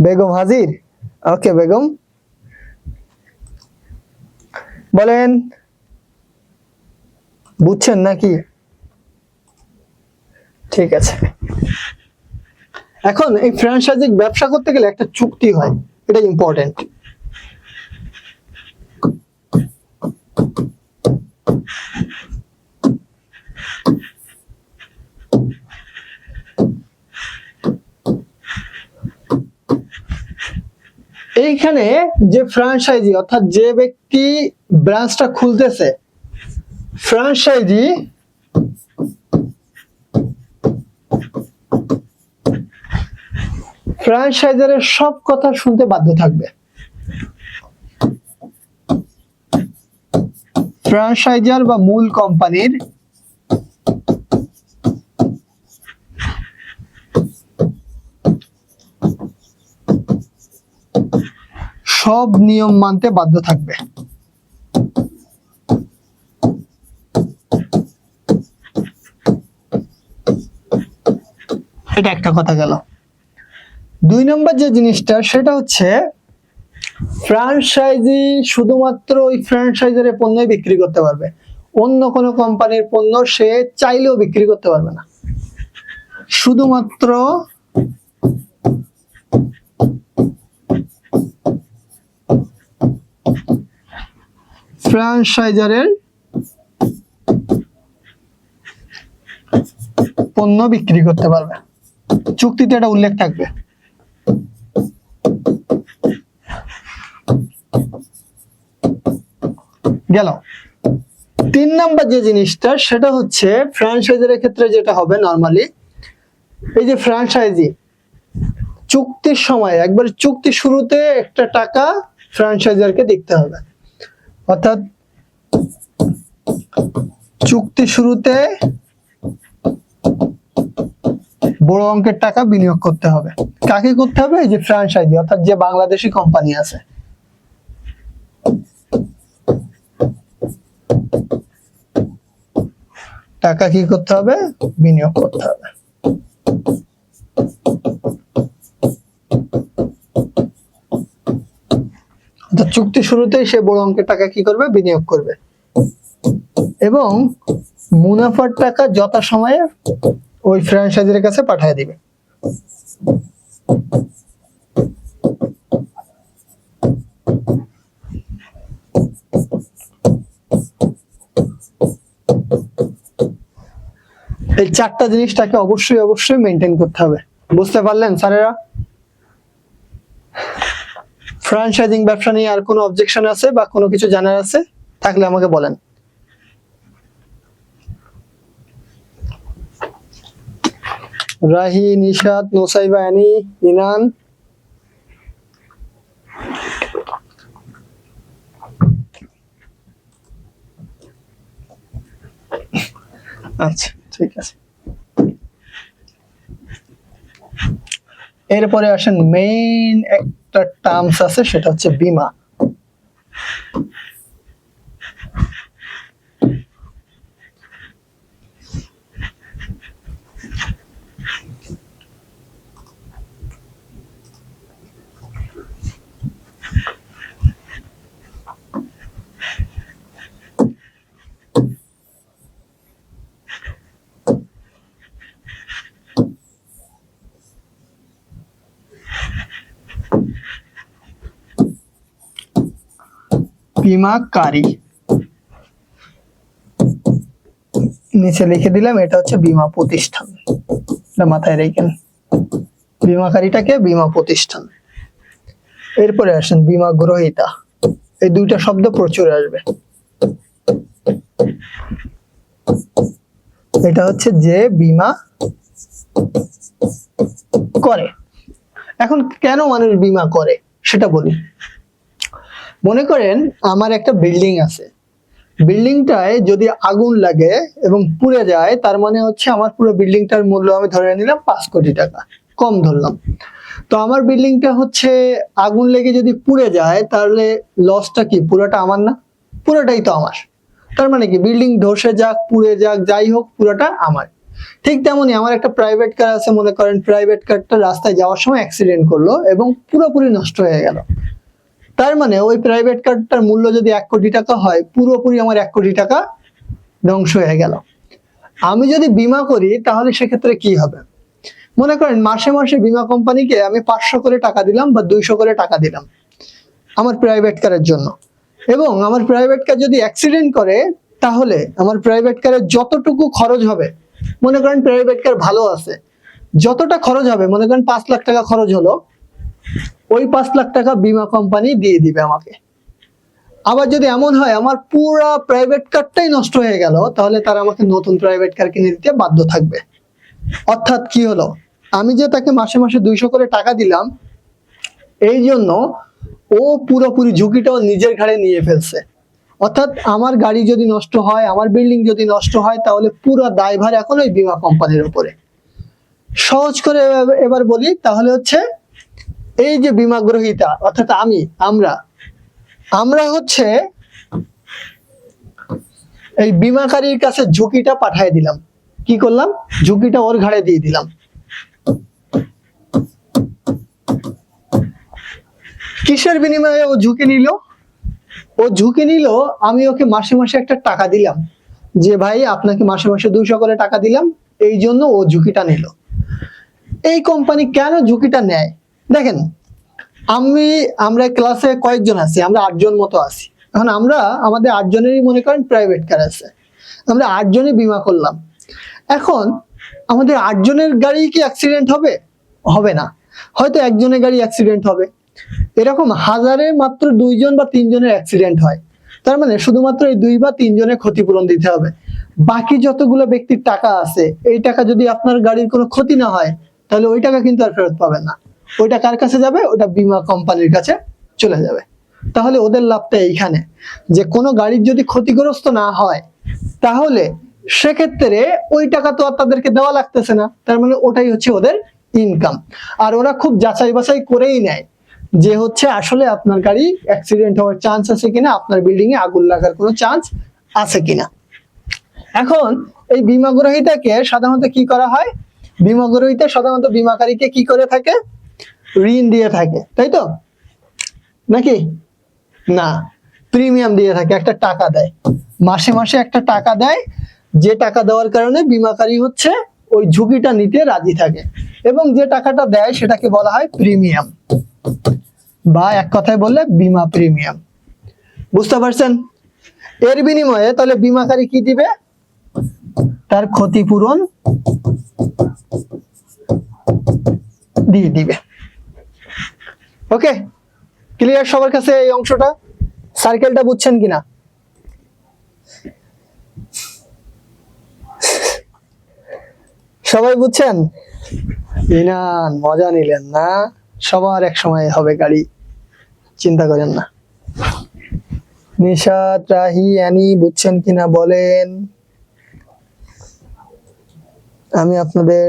বেগম হাজির? ওকে বেগম বলেন, বুঝছেন নাকি? ঠিক আছে। এখন এই ফ্র্যাঞ্চাইজিং ব্যবসা করতে গেলে একটা চুক্তি হয়, এটা ইম্পর্টেন্ট। এইখানে যে ফ্র্যাঞ্চাইজি অর্থাৎ যে ব্যক্তি ব্রাঞ্চটা খুলতেছে, ফ্র্যাঞ্চাইজি ফ্র্যাঞ্চাইজারের সব কথা শুনতে বাধ্য থাকবে। ফ্র্যাঞ্চাইজার বা মূল কোম্পানির সব নিয়ম মানতে বাধ্য থাকবে। এটা একটা কথা গেল। 2 নম্বর যে জিনিসটা সেটা হচ্ছে ফ্র্যাঞ্চাইজি শুধুমাত্র ওই ফ্র্যাঞ্চাইজারের পণ্যই বিক্রি করতে পারবে, অন্য কোনো কোম্পানির পণ্য সে চাইলেও বিক্রি করতে পারবে না। শুধুমাত্র ফ্র্যাঞ্চাইজারের পণ্য বিক্রি করতে পারবে, চুক্তিতে এটা উল্লেখ থাকবে। গেল। 3 নম্বর যে জিনিসটা সেটা হচ্ছে ফ্র্যাঞ্চাইজারের ক্ষেত্রে যেটা হবে নরমালি, এই যে ফ্র্যাঞ্চাইজি চুক্তির সময় একবার চুক্তি শুরুতে একটা টাকা ফ্র্যাঞ্চাইজারকে দিতে হবে, অর্থাৎ চুক্তি শুরুতে বড় অঙ্কের টাকা বিনিয়োগ করতে হবে। কাকে করতে হবে? এই যে ফ্র্যাঞ্চাইজি অর্থাৎ যে বাংলাদেশি কোম্পানি আছে। টাকা কি করতে হবে? বিনিয়োগ করতে হবে। চুক্তি শুরুতেই সে বড় অঙ্কের টাকা কি করবে? বিনিয়োগ করবে, এবং মুনাফার টাকা যথাসময়ে ওই ফ্র্যাঞ্চাইজির কাছে পাঠিয়ে দিবে। এই 4টা জিনিসটাকে অবশ্যই মেনটেন করতে হবে। বুঝতে পারলেন স্যারেরা? ফ্র্যাঞ্চাইজিং ব্যবসা নিয়ে আর কোনো অবজেকশন আছে বা কোনো কিছু জানার আছে থাকলে আমাকে বলেন। রাহি, নিশাত, নোসাইবা, আনি, ইনান, আচ্ছা ঠিক আছে। এরপরে আসেন মেইন একটা টার্মস আছে, সেটা হচ্ছে বীমা। বীমাকারী, নিচে লিখে দিলাম, এটা হচ্ছে বীমা প্রতিষ্ঠান, মাথায় রেখেন। বীমাকারীটাকে বীমা প্রতিষ্ঠান। এরপরে আসেন বীমা গ্রহীতা। এই 2টা শব্দ প্রচুর আসবে। এটা হচ্ছে যে বীমা করে। এখন কেন মানুষ বীমা করে সেটা বলি। মনে করেন আমার একটা বিল্ডিং আছে, বিল্ডিংটায় যদি আগুন লাগে এবং পুড়ে যায়, তার মানে হচ্ছে আমার পুরো বিল্ডিংটার মূল্য আমি ধরে নিলাম 5 কোটি টাকা, কম ধরলাম। তো আমার বিল্ডিংটা হচ্ছে আগুন লেগে যদি পুড়ে যায়, তাহলে লসটা কি? পুরোটা আমার না? পুরোটাই তো আমার। তার মানে কি, বিল্ডিং ধসে যাক, পুড়ে যাক, যাই হোক, পুরোটা আমার। ঠিক তেমনই আমার একটা প্রাইভেট কার আছে, মনে করেন প্রাইভেট কারটা রাস্তায় যাওয়ার সময় অ্যাক্সিডেন্ট করলো এবং পুরোপুরি নষ্ট হয়ে গেল। তার মানে ওই প্রাইভেট কারটার মূল্য যদি 1 কোটি টাকা হয়, পুরোপুরি আমার 1 কোটি টাকা ধ্বংস হয়ে গেল। আমি যদি বীমা করি তাহলে সেক্ষেত্রে কি হবে? মনে করেন মাসে মাসে বীমা কোম্পানিকে আমি 500 করে টাকা দিলাম বা 200 করে টাকা দিলাম আমার প্রাইভেট কারের জন্য, এবং আমার প্রাইভেট কার যদি অ্যাক্সিডেন্ট করে, তাহলে আমার প্রাইভেট কারের যতটুকু খরচ হবে, মনে করেন প্রাইভেট কার ভালো আছে, যতটা খরচ হবে, মনে করেন 5 লাখ টাকা খরচ হলো, ওই 5 লাখ টাকা বীমা কোম্পানি দিয়ে দিবে আমাকে। আবার যদি এমন হয় আমার পুরা প্রাইভেট কারটাই নষ্ট হয়ে গেল, তাহলে তারা আমাকে নতুন প্রাইভেট কার কিনে দিতে বাধ্য থাকবে। অর্থাৎ কি হলো, আমি যে তাকে মাসে মাসে 200 করে টাকা দিলাম, এই জন্য ও পুরোপুরি ঝুঁকিটাও নিজের ঘাড়ে নিয়ে ফেলছে। অর্থাৎ আমার গাড়ি যদি নষ্ট হয়, আমার বিল্ডিং যদি নষ্ট হয়, তাহলে পুরো দায়ভার এখন ওই বীমা কোম্পানির উপরে। সহজ করে এবার বলি, তাহলে হচ্ছে এই যে বীমা গ্রহীতা, অর্থাৎ আমরা হচ্ছে এই বীমাকারীর কাছে ঝুঁকিটা পাঠিয়ে দিলাম। কি করলাম? ঝুঁকিটা ওর ঘাড়ে দিয়ে দিলাম। কিসের বিনিময়ে ও ঝুঁকি নিল? ও ঝুঁকি নিল, আমি ওকে মাসে মাসে একটা টাকা দিলাম, যে ভাই আপনাকে মাসে মাসে 200 করে টাকা দিলাম, এই জন্য ও ঝুঁকিটা নিল। এই কোম্পানি কেন ঝুঁকিটা নেয়? দেখেন, আমরা ক্লাসে কয়েকজন আছি? আমরা 8 জন মতো আছি। এখন আমাদের 8 জনেরই মনে করেন প্রাইভেট কার আছে, আমরা 8 জনই বীমা করলাম। এখন আমাদের 8 জনের গাড়ি কি অ্যাক্সিডেন্ট হবে? হবে না, হয়তো একজনের গাড়ি অ্যাক্সিডেন্ট হবে। এরকম হাজারে মাত্র 2 জন বা 3 জনের অ্যাক্সিডেন্ট হয়। তার মানে শুধুমাত্র এই 2 বা 3 জনের ক্ষতিপূরণ দিতে হবে। বাকি যতগুলো ব্যক্তির টাকা আছে, এই টাকা যদি আপনার গাড়ির কোনো ক্ষতি না হয়, তাহলে ওই টাকা কিন্তু আর ফেরত পাবেন না। ওইটা কার কাছে যাবে? ওটা বীমা কোম্পানির কাছে চলে যাবে। তাহলে ওদের লাভটা এইখানে, যে কোনো গাড়ির যদি ক্ষতিগ্রস্ত না হয়, তাহলে সেক্ষেত্রে ওই টাকা তো আর তাদেরকে দেওয়া লাগতেছে না। তার মানে ওটাই হচ্ছে ওদের ইনকাম। আর ওরা খুব যাচাই বাছাই করেই নেয় যে হচ্ছে আসলে আপনার গাড়ি অ্যাক্সিডেন্ট হওয়ার চান্স আছে কিনা, আপনার বিল্ডিং এ আগুন লাগার কোনো চান্স আছে কিনা। এখন এই বীমা গ্রহীতাকে সাধারণত কি করা হয়? বীমা গ্রহীতা সাধারণত বীমাকারীকে কি করে থাকে? ঋণ দিয়ে থাকে, তাই তো নাকি? না, প্রিমিয়াম দিয়ে থাকে, একটা টাকা দেয়, মাসে মাসে একটা টাকা দেয়, যে টাকা দেওয়ার কারণে বীমাকারী হচ্ছে ওই ঝুঁকিটা নিতে রাজি থাকে, এবং যে টাকাটা দেয় সেটাকে বলা হয় প্রিমিয়াম, বা এক কথায় বললে বীমা প্রিমিয়াম। বুঝতে পারছেন? এর বিনিময়ে তাহলে বীমাকারী কি দিবে? তার ক্ষতিপূরণ দিয়ে দিবে। ওকে, ক্লিয়ার সবার কাছে এই অংশটা? সার্কেলটা বুঝছেন কিনা? সবাই বুঝছেন? ইনান, মজা নিলেন না? সবার এক সময় হবে গাড়ি, চিন্তা করেন না। নিশাত, রাহি, অ্যানি বুঝছেন কিনা বলেন? আমি আপনাদের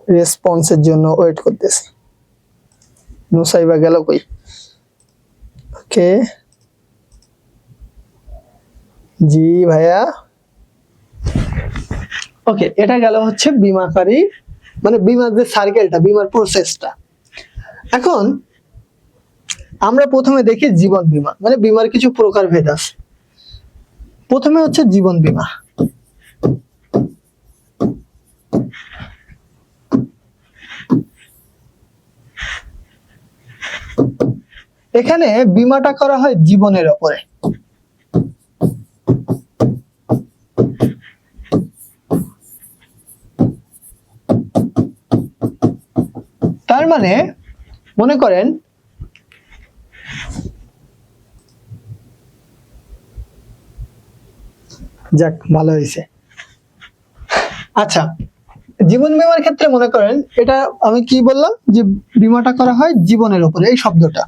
রেসপন্সের জন্য ওয়েট করতেছি। নুসাইবা গেল কই? ওকে, জি ভাইয়া। ওকে, এটা গেল হচ্ছে বীমাকারী, মানে বীমার যে সার্কেলটা, বীমার প্রসেসটা। এখন আমরা প্রথমে দেখি জীবন বীমা, মানে বীমার কিছু প্রকারভেদ আছে। প্রথমে হচ্ছে জীবন বীমা। এখানে বীমাটা করা হয় জীবনের উপরে। তার মানে মনে করেন যাক, ভালো হয়েছে। আচ্ছা, জীবন বীমার ক্ষেত্রে মনে করেন, এটা আমি কি বললাম, যে বীমাটা করা হয় জীবনের উপরে, এই শব্দটা।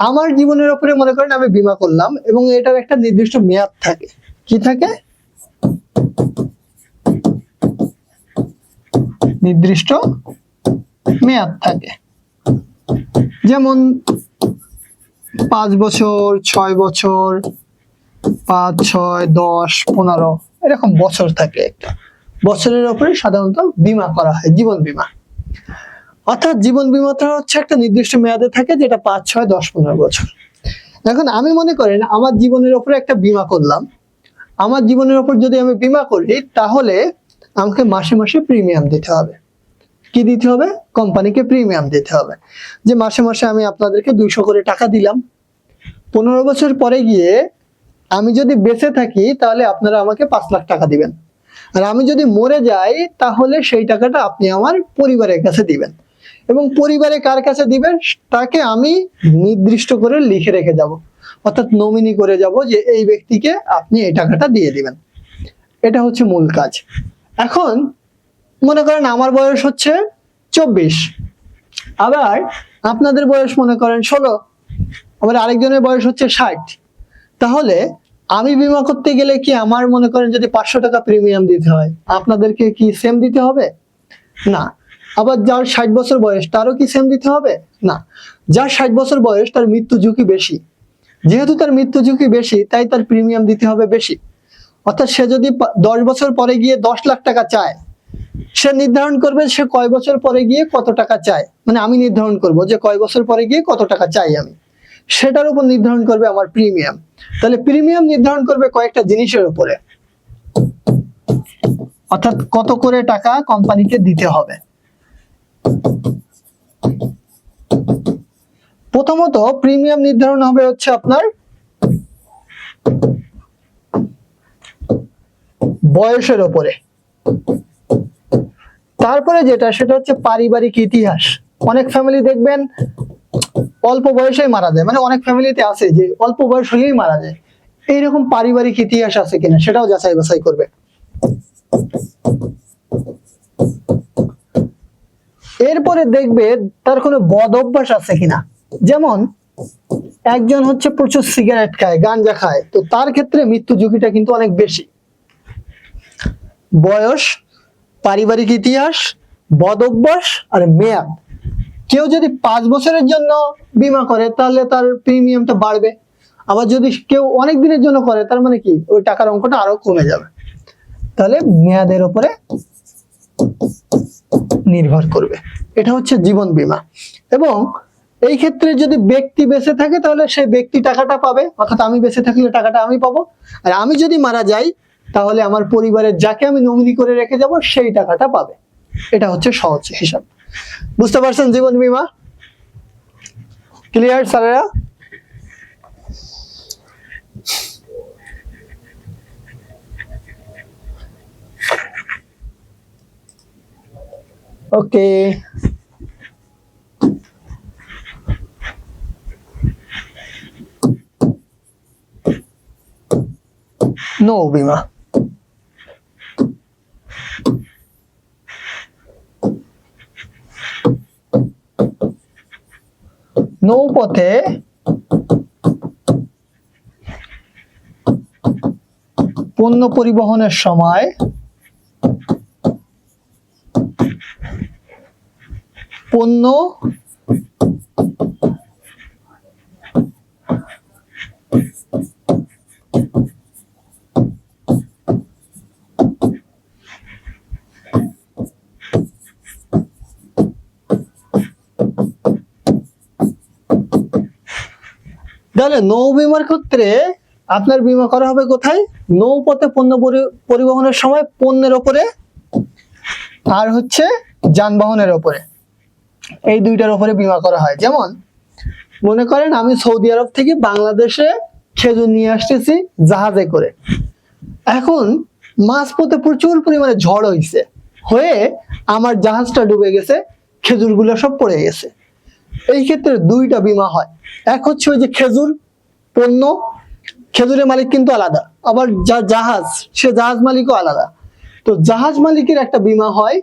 আমার জীবনের উপরে মনে করেন আমি বীমা করলাম এবং এটার একটা নির্দিষ্ট মেয়াদ থাকে। কি থাকে? নির্দিষ্ট মেয়াদ থাকে। যেমন 5 বছর, 6 বছর, 5, 6, 10, 15 এরকম বছর থাকে। একটা বছরের উপরে সাধারণত বীমা করা হয়, জীবন বীমা। অর্থাৎ জীবন বীমাটা হচ্ছে একটা নির্দিষ্ট মেয়াদে থাকে, যেটা 5, 6, 10, 15 বছর। এখন আমি মনে করেন আমার জীবনের উপরে একটা বীমা করলাম। আমার জীবনের উপর যদি আমি বীমা করি, তাহলে আমাকে মাসে মাসে প্রিমিয়াম দিতে হবে। কি দিতে হবে? কোম্পানিকে প্রিমিয়াম দিতে হবে। যে মাসে মাসে আমি আপনাদেরকে 200 করে টাকা দিলাম। 15 বছর পরে গিয়ে আমি যদি বেঁচে থাকি, তাহলে আপনারা আমাকে 5 লাখ টাকা দিবেন। আর আমি যদি মরে যাই, তাহলে সেই টাকাটা আপনি আমার পরিবারের কাছে দিবেন। এবং পরিবারে কার কাছে দিবেন, তাকে আমি নির্দিষ্ট করে লিখে রেখে যাব, অর্থাৎ নমিনি করে যাব যে এই ব্যক্তিকে আপনি এই টাকাটা দিয়ে দিবেন। এটা হচ্ছে মূল কাজ। এখন মনে করেন আমার বয়স হচ্ছে 24, আবার আপনাদের বয়স মনে করেন 16, আবার আরেকজনের বয়স হচ্ছে 60। তাহলে আমি বীমা করতে গেলে কি আমার মনে করেন যদি 500 টাকা প্রিমিয়াম দিতে হয়, আপনাদেরকে কি সেম দিতে হবে? না। আবার যার 60 বছর বয়স, তারও কি সেম দিতে হবে? না। যার 60 বছর বয়স, তার মৃত্যু ঝুঁকি বেশি। যেহেতু তার মৃত্যু ঝুঁকি বেশি, তাই তার প্রিমিয়াম দিতে হবে বেশি। অর্থাৎ সে যদি 10 বছর পরে গিয়ে 10 লাখ টাকা চায়, সে নির্ধারণ করবে সে কয় বছর পরে গিয়ে কত টাকা চায়। মানে আমি নির্ধারণ করব যে কয় বছর পরে গিয়ে কত টাকা চাই আমি, সেটার উপর নির্ধারণ করবে আমার প্রিমিয়াম। তাহলে প্রিমিয়াম নির্ধারণ করবে কয়েকটা জিনিসের উপরে, অর্থাৎ কত করে টাকা কোম্পানিকে দিতে হবে। প্রথমত প্রিমিয়াম নির্ধারণ হবে হচ্ছে আপনার বয়সের উপরে। তারপরে যেটা, সেটা হচ্ছে পারিবারিক ইতিহাস। অনেক ফ্যামিলি দেখবেন অল্প বয়সেই মারা যায়, মানে অনেক ফ্যামিলিতে আছে যে অল্প বয়স হলেই মারা যায়। এইরকম পারিবারিক ইতিহাস আছে কিনা সেটাও যাচাই বাছাই করবে। এরপরে দেখবে তার কোনো বদ অভ্যাস আছে কিনা। যেমন একজন হচ্ছে প্রচুর সিগারেট খায়, গাঞ্জা খায়, তো তার ক্ষেত্রে মৃত্যু ঝুঁকিটা কিন্তু অনেক বেশি। বয়স, পারিবারিক ইতিহাস, বদ অভ্যাস আর মেয়াদ। কেউ যদি 5 বছরের জন্য বীমা করে, তাহলে তার প্রিমিয়ামটা বাড়বে। আবার যদি কেউ অনেক দিনের জন্য করে, তার মানে কি ওই টাকার অঙ্কটা আরো কমে যাবে। তাহলে মেয়াদের উপরে নির্ভর করবে। এটা হচ্ছে জীবন বীমা। এবং এই ক্ষেত্রে যদি ব্যক্তি বেঁচে থাকে, তাহলে সেই ব্যক্তি টাকাটা পাবে, অর্থাৎ আমি বেঁচে থাকলে টাকাটা আমি পাবো। আর আমি যদি মারা যাই, তাহলে আমার পরিবারের যাকে আমি নমিনি করে রেখে যাব, সেই টাকাটা পাবে। এটা হচ্ছে সহজ হিসাব। বুঝতে পারছেন জীবন বীমা? ক্লিয়ার স্যারেরা? ওকে, নৌ বীমা। নৌপথে পণ্য পরিবহনের সময় পণ্য তাহলে নৌ বীমার ক্ষেত্রে আপনার বীমা করা হবে কোথায়? নৌপথে পণ্য পরিবহনের সময় পণ্যের উপরে আর হচ্ছে যানবাহনের উপরে, এই দুইটার উপরে বীমা করা হয়। যেমন মনে করেন আমি সৌদি আরব থেকে বাংলাদেশে খেজুর নিয়ে আসতেছি জাহাজে করে। এখন মাঝপথে প্রচুর পরিমাণে ঝড় হয়েছে, হয়ে আমার জাহাজটা ডুবে গেছে, খেজুরগুলো সব পড়ে গেছে। এই ক্ষেত্রে দুইটা বীমা হয়। এক হচ্ছে ওই যে খেজুর পণ্য, খেজুরের মালিক কিন্তু আলাদা, আবার যার জাহাজ সে জাহাজ মালিকও আলাদা। তো জাহাজ মালিকের একটা বীমা হয়,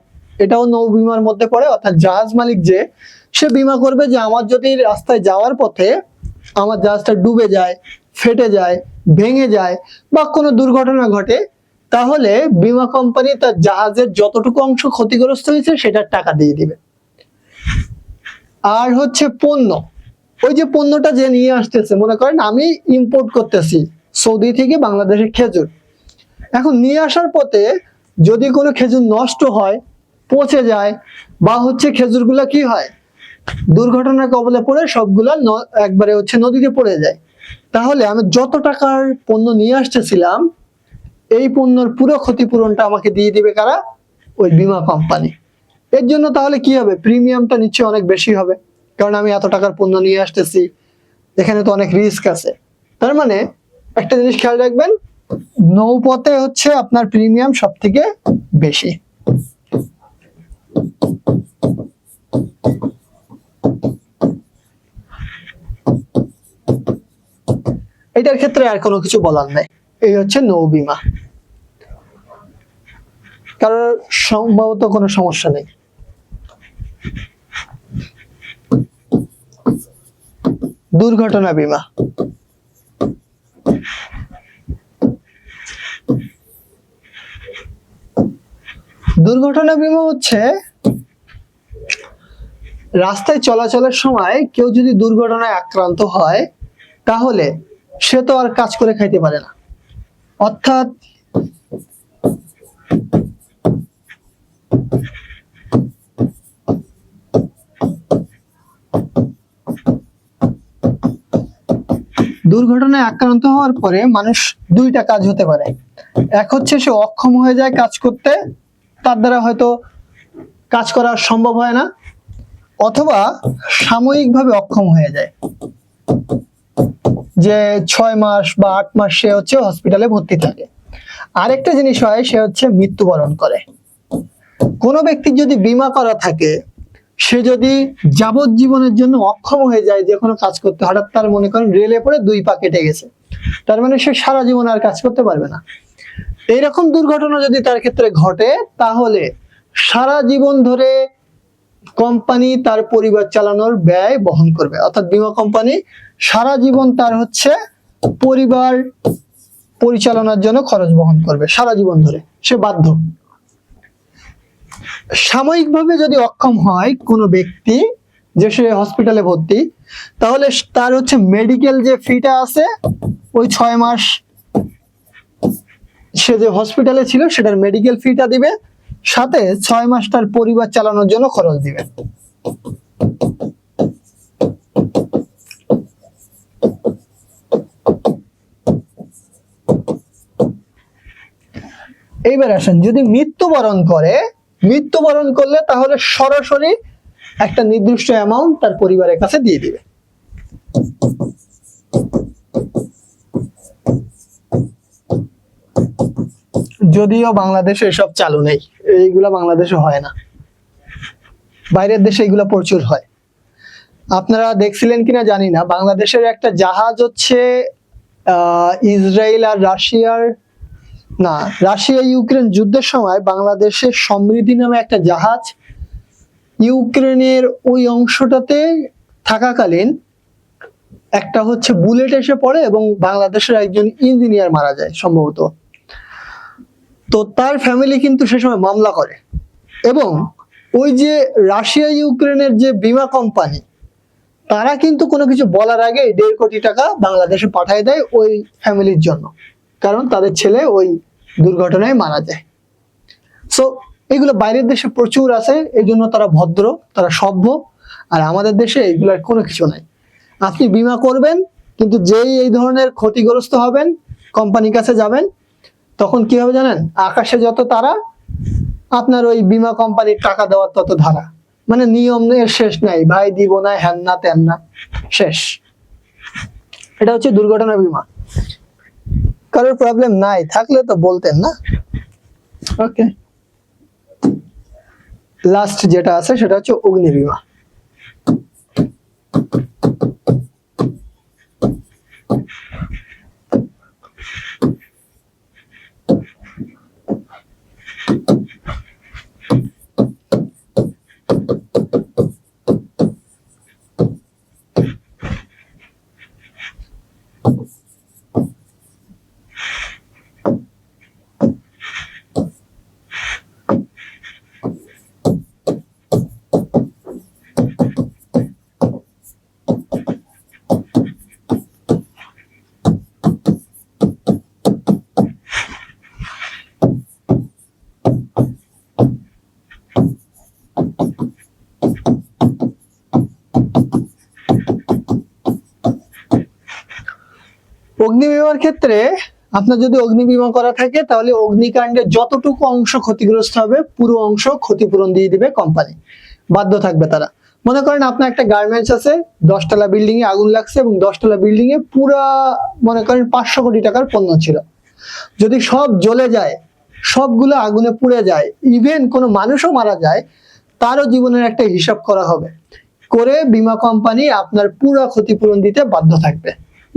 এটাও নৌ বীমার মধ্যে পড়ে। অর্থাৎ জাহাজ মালিক যে, সে বীমা করবে যে আমার যদি রাস্তায় যাওয়ার পথে আমার জাহাজটা ডুবে যায়, ফেটে যায়, ভেঙে যায় বা কোনো দুর্ঘটনা ঘটে, তাহলে বীমা কোম্পানি তার জাহাজের যতটুকু অংশ ক্ষতিগ্রস্ত হয়েছে সেটার টাকা দিয়ে দিবে। আর হচ্ছে পণ্য, ওই যে পণ্যটা যে নিয়ে আসতেছে, মনে করেন আমি ইম্পোর্ট করতেছি সৌদি থেকে বাংলাদেশে খেজুর, এখন নিয়ে আসার পথে যদি কোনো খেজুর নষ্ট হয়, পচে যায়, বা হচ্ছে খেজুরগুলা কি হয় দুর্ঘটনার কবলে পড়ে সবগুলা একবারে হচ্ছে নদীতে পড়ে যায়, তাহলে আমি যত টাকার পণ্য নিয়ে আসতেছিলাম এই পণ্যের পুরো ক্ষতিপূরণটা আমাকে দিয়ে দিবে কারা? ওই বীমা কোম্পানি। এর জন্য তাহলে কি হবে, প্রিমিয়ামটা নিশ্চয়ই অনেক বেশি হবে, কারণ আমি এত টাকার পণ্য নিয়ে আসতেছি, এখানে তো অনেক রিস্ক আছে। তার মানে একটা জিনিস খেয়াল রাখবেন, নৌপথে হচ্ছে আপনার প্রিমিয়াম সব থেকে বেশি। এটার ক্ষেত্রে আর কোনো কিছু বলার নাই, এই হচ্ছে নৌ বীমা, কারণ সম্ভবত কোনো সমস্যা নেই। দুর্ঘটনা বীমা, দুর্ঘটনা বীমা হচ্ছে রাস্তায় চলাচলের সময় কেউ যদি দুর্ঘটনায় আক্রান্ত হয় তাহলে সে তো আর কাজ করে খাইতে পারে না, অর্থাৎ দুর্ঘটনায় আক্রান্ত হওয়ার পরে মানুষ দুইটা কাজ হতে পারে, এক হচ্ছে সে অক্ষম হয়ে যায় কাজ করতে, তার দ্বারা হয়তো কাজ করা সম্ভব হয় না, অথবা সাময়িকভাবে অক্ষম হয়ে যায়, যে 6 মাস বা 8 মাস সে হচ্ছে হসপিটালে ভর্তি থাকে। আরেকটা জিনিস হয়, সে হচ্ছে মৃত্যুবরণ করে। কোনো ব্যক্তির যদি বীমা করা থাকে, সে যদি যাবজ্জীবনের জন্য অক্ষম হয়ে যায় যে কোনো কাজ করতে, হঠাৎ তার মনে করেন রেলে পড়ে 2 পা কেটে গেছে, তার মানে সে সারা জীবন আর কাজ করতে পারবে না। এইরকম দুর্ঘটনা যদি তার ক্ষেত্রে ঘটে তাহলে সারা জীবন ধরে কোম্পানি তার পরিবার চালানোর ব্যয় বহন করবে, অর্থাৎ বীমা কোম্পানি সারা জীবন তার হচ্ছে পরিবার পরিচালনার জন্য খরচ বহন করবে, সারা জীবন ধরে সে বাধ্য। সাময়িকভাবে যদি অক্ষম হয় কোনো ব্যক্তি, যে সে হসপিটালে ভর্তি, তাহলে তার হচ্ছে মেডিকেল যে ফিটা আছে, ওই 6 মাস সে যে হসপিটালে ছিল সেটার মেডিকেল ফিটা দিবে, সাথে 6 মাস তার পরিবার চালানোর জন্য খরচ দিবে। এইবার আসেন, যদি মৃত্যুবরণ করলে তাহলে সরাসরি একটা নির্দিষ্ট অ্যামাউন্ট তার পরিবারের কাছে দিয়ে দিবে। যদিও বাংলাদেশে এসব চালু নেই, এইগুলা বাংলাদেশে হয় না, বাইরের দেশে এগুলা প্রচুর হয়। আপনারা দেখছিলেন কিনা জানি না, বাংলাদেশের একটা জাহাজ হচ্ছে ইসরায়েল আর রাশিয়া ইউক্রেন যুদ্ধের সময় বাংলাদেশের সমৃদ্ধি নামে একটা জাহাজ ইউক্রেনের ওই অংশটাতে থাকাকালীন একটা হচ্ছে বুলেট এসে পড়ে এবং বাংলাদেশের একজন ইঞ্জিনিয়ার মারা যায় সম্ভবত। তো তার ফ্যামিলি কিন্তু সে সময় মামলা করে, এবং ওই যে রাশিয়া ইউক্রেনের যে বীমা কোম্পানি, তারা কিন্তু কোনো কিছু বলার আগে 1.5 কোটি টাকা বাংলাদেশে পাঠিয়ে দেয় ওই ফ্যামিলির জন্য, কারণ তাদের ছেলে ওই দুর্ঘটনায় মারা যায়। সো এগুলো বাইরের দেশে প্রচুর আছে, এই জন্য তারা ভদ্র, তারা সভ্য, আর আমাদের দেশে এগুলোর কোনো কিছু নাই। আপনি বীমা করবেন, কিন্তু যেই এই ধরনের ক্ষতিগ্রস্ত হবেন কোম্পানির কাছে যাবেন, তখন কি হবে জানেন, আকাশে যত তারা, আপনার ওই বীমা কোম্পানির টাকা দেওয়ার তত ধারা, মানে নিয়মের শেষ নাই, ভাই দিব না, হ্যান না তেন না, শেষ। এটা হচ্ছে দুর্ঘটনা বীমা। কারোর প্রবলেম নাই থাকলে তো বলতেন না। ওকে, লাস্ট যেটা আছে সেটা হচ্ছে অগ্নি বীমা। অগ্নি বিমার ক্ষেত্রে আপনার যদি অগ্নি বিমা করা থাকে তাহলে অগ্নিকাণ্ডের যতটুকু অংশ ক্ষতিগ্রস্ত হবে পুরো অংশ ক্ষতিপূরণ দিয়ে দিবে কোম্পানি, বাধ্য থাকবে তারা। মনে করেন আপনার একটা গার্মেন্টস আছে, 10 তলা বিল্ডিং এ আগুন লাগছে এবং 10 তলা বিল্ডিং এ পুরা মনে করেন 500 কোটি টাকার পণ্য ছিল, যদি সব জ্বলে যায়, সবগুলো আগুনে পুড়ে যায়, ইভেন কোনো মানুষও মারা যায়, তারও জীবনের একটা হিসাব করা হবে, করে বীমা কোম্পানি আপনার পুরো ক্ষতিপূরণ দিতে বাধ্য থাকবে।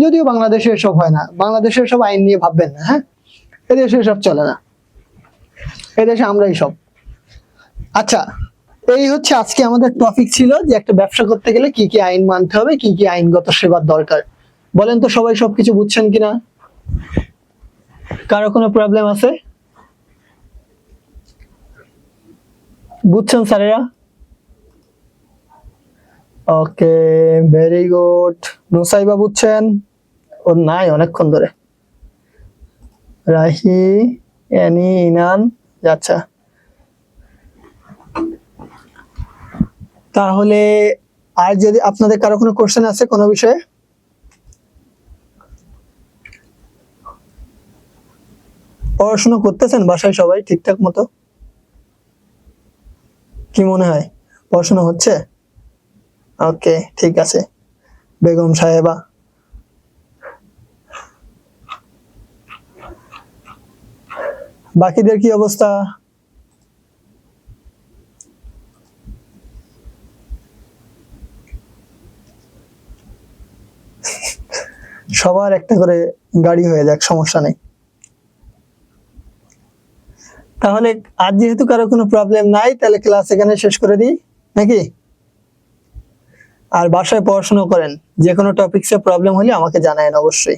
যদিও বাংলাদেশে এসব হয় না, বাংলাদেশে এসব আইন নিয়ে ভাববেন না, হ্যাঁ, এদেশে এসব চলে না, এদেশে আমরাই সব। আচ্ছা, এই হচ্ছে আজকে আমাদের টপিক ছিল যে একটা ব্যবসা করতে গেলে কি কি আইন মানতে হবে, কি কি আইনগত সেবার দরকার। বলেন তো সবাই সবকিছু বুঝছেন কিনা? কারো কোনো প্রবলেম আছে? বুঝছেন স্যারেরা? ওকে, ভেরি গুড। নুসাইবা বুঝছেন? ওর নাই অনেকক্ষণ ধরে। রাহি, এনি, ইনান, আচ্ছা। তাহলে আর যদি আপনাদের কারো কোনো কোশ্চেন আছে কোনো বিষয়ে? পড়াশোনা করতেছেন বাসায় সবাই ঠিকঠাক মতো? কি মনে হয়, পড়াশোনা হচ্ছে? ওকে, ঠিক আছে বেগম সাহেবা। বাকিদের কি অবস্থা? সবার একটা করে গাড়ি হয়ে যাক, সমস্যা নেই। তাহলে আজ যেহেতু কারো কোনো প্রবলেম নাই, তাহলে ক্লাস এখানে শেষ করে দিই নাকি? আর বাসায় পড়াশোনা করেন, যে কোনো টপিকসে প্রবলেম হলে আমাকে জানায়েন অবশ্যই।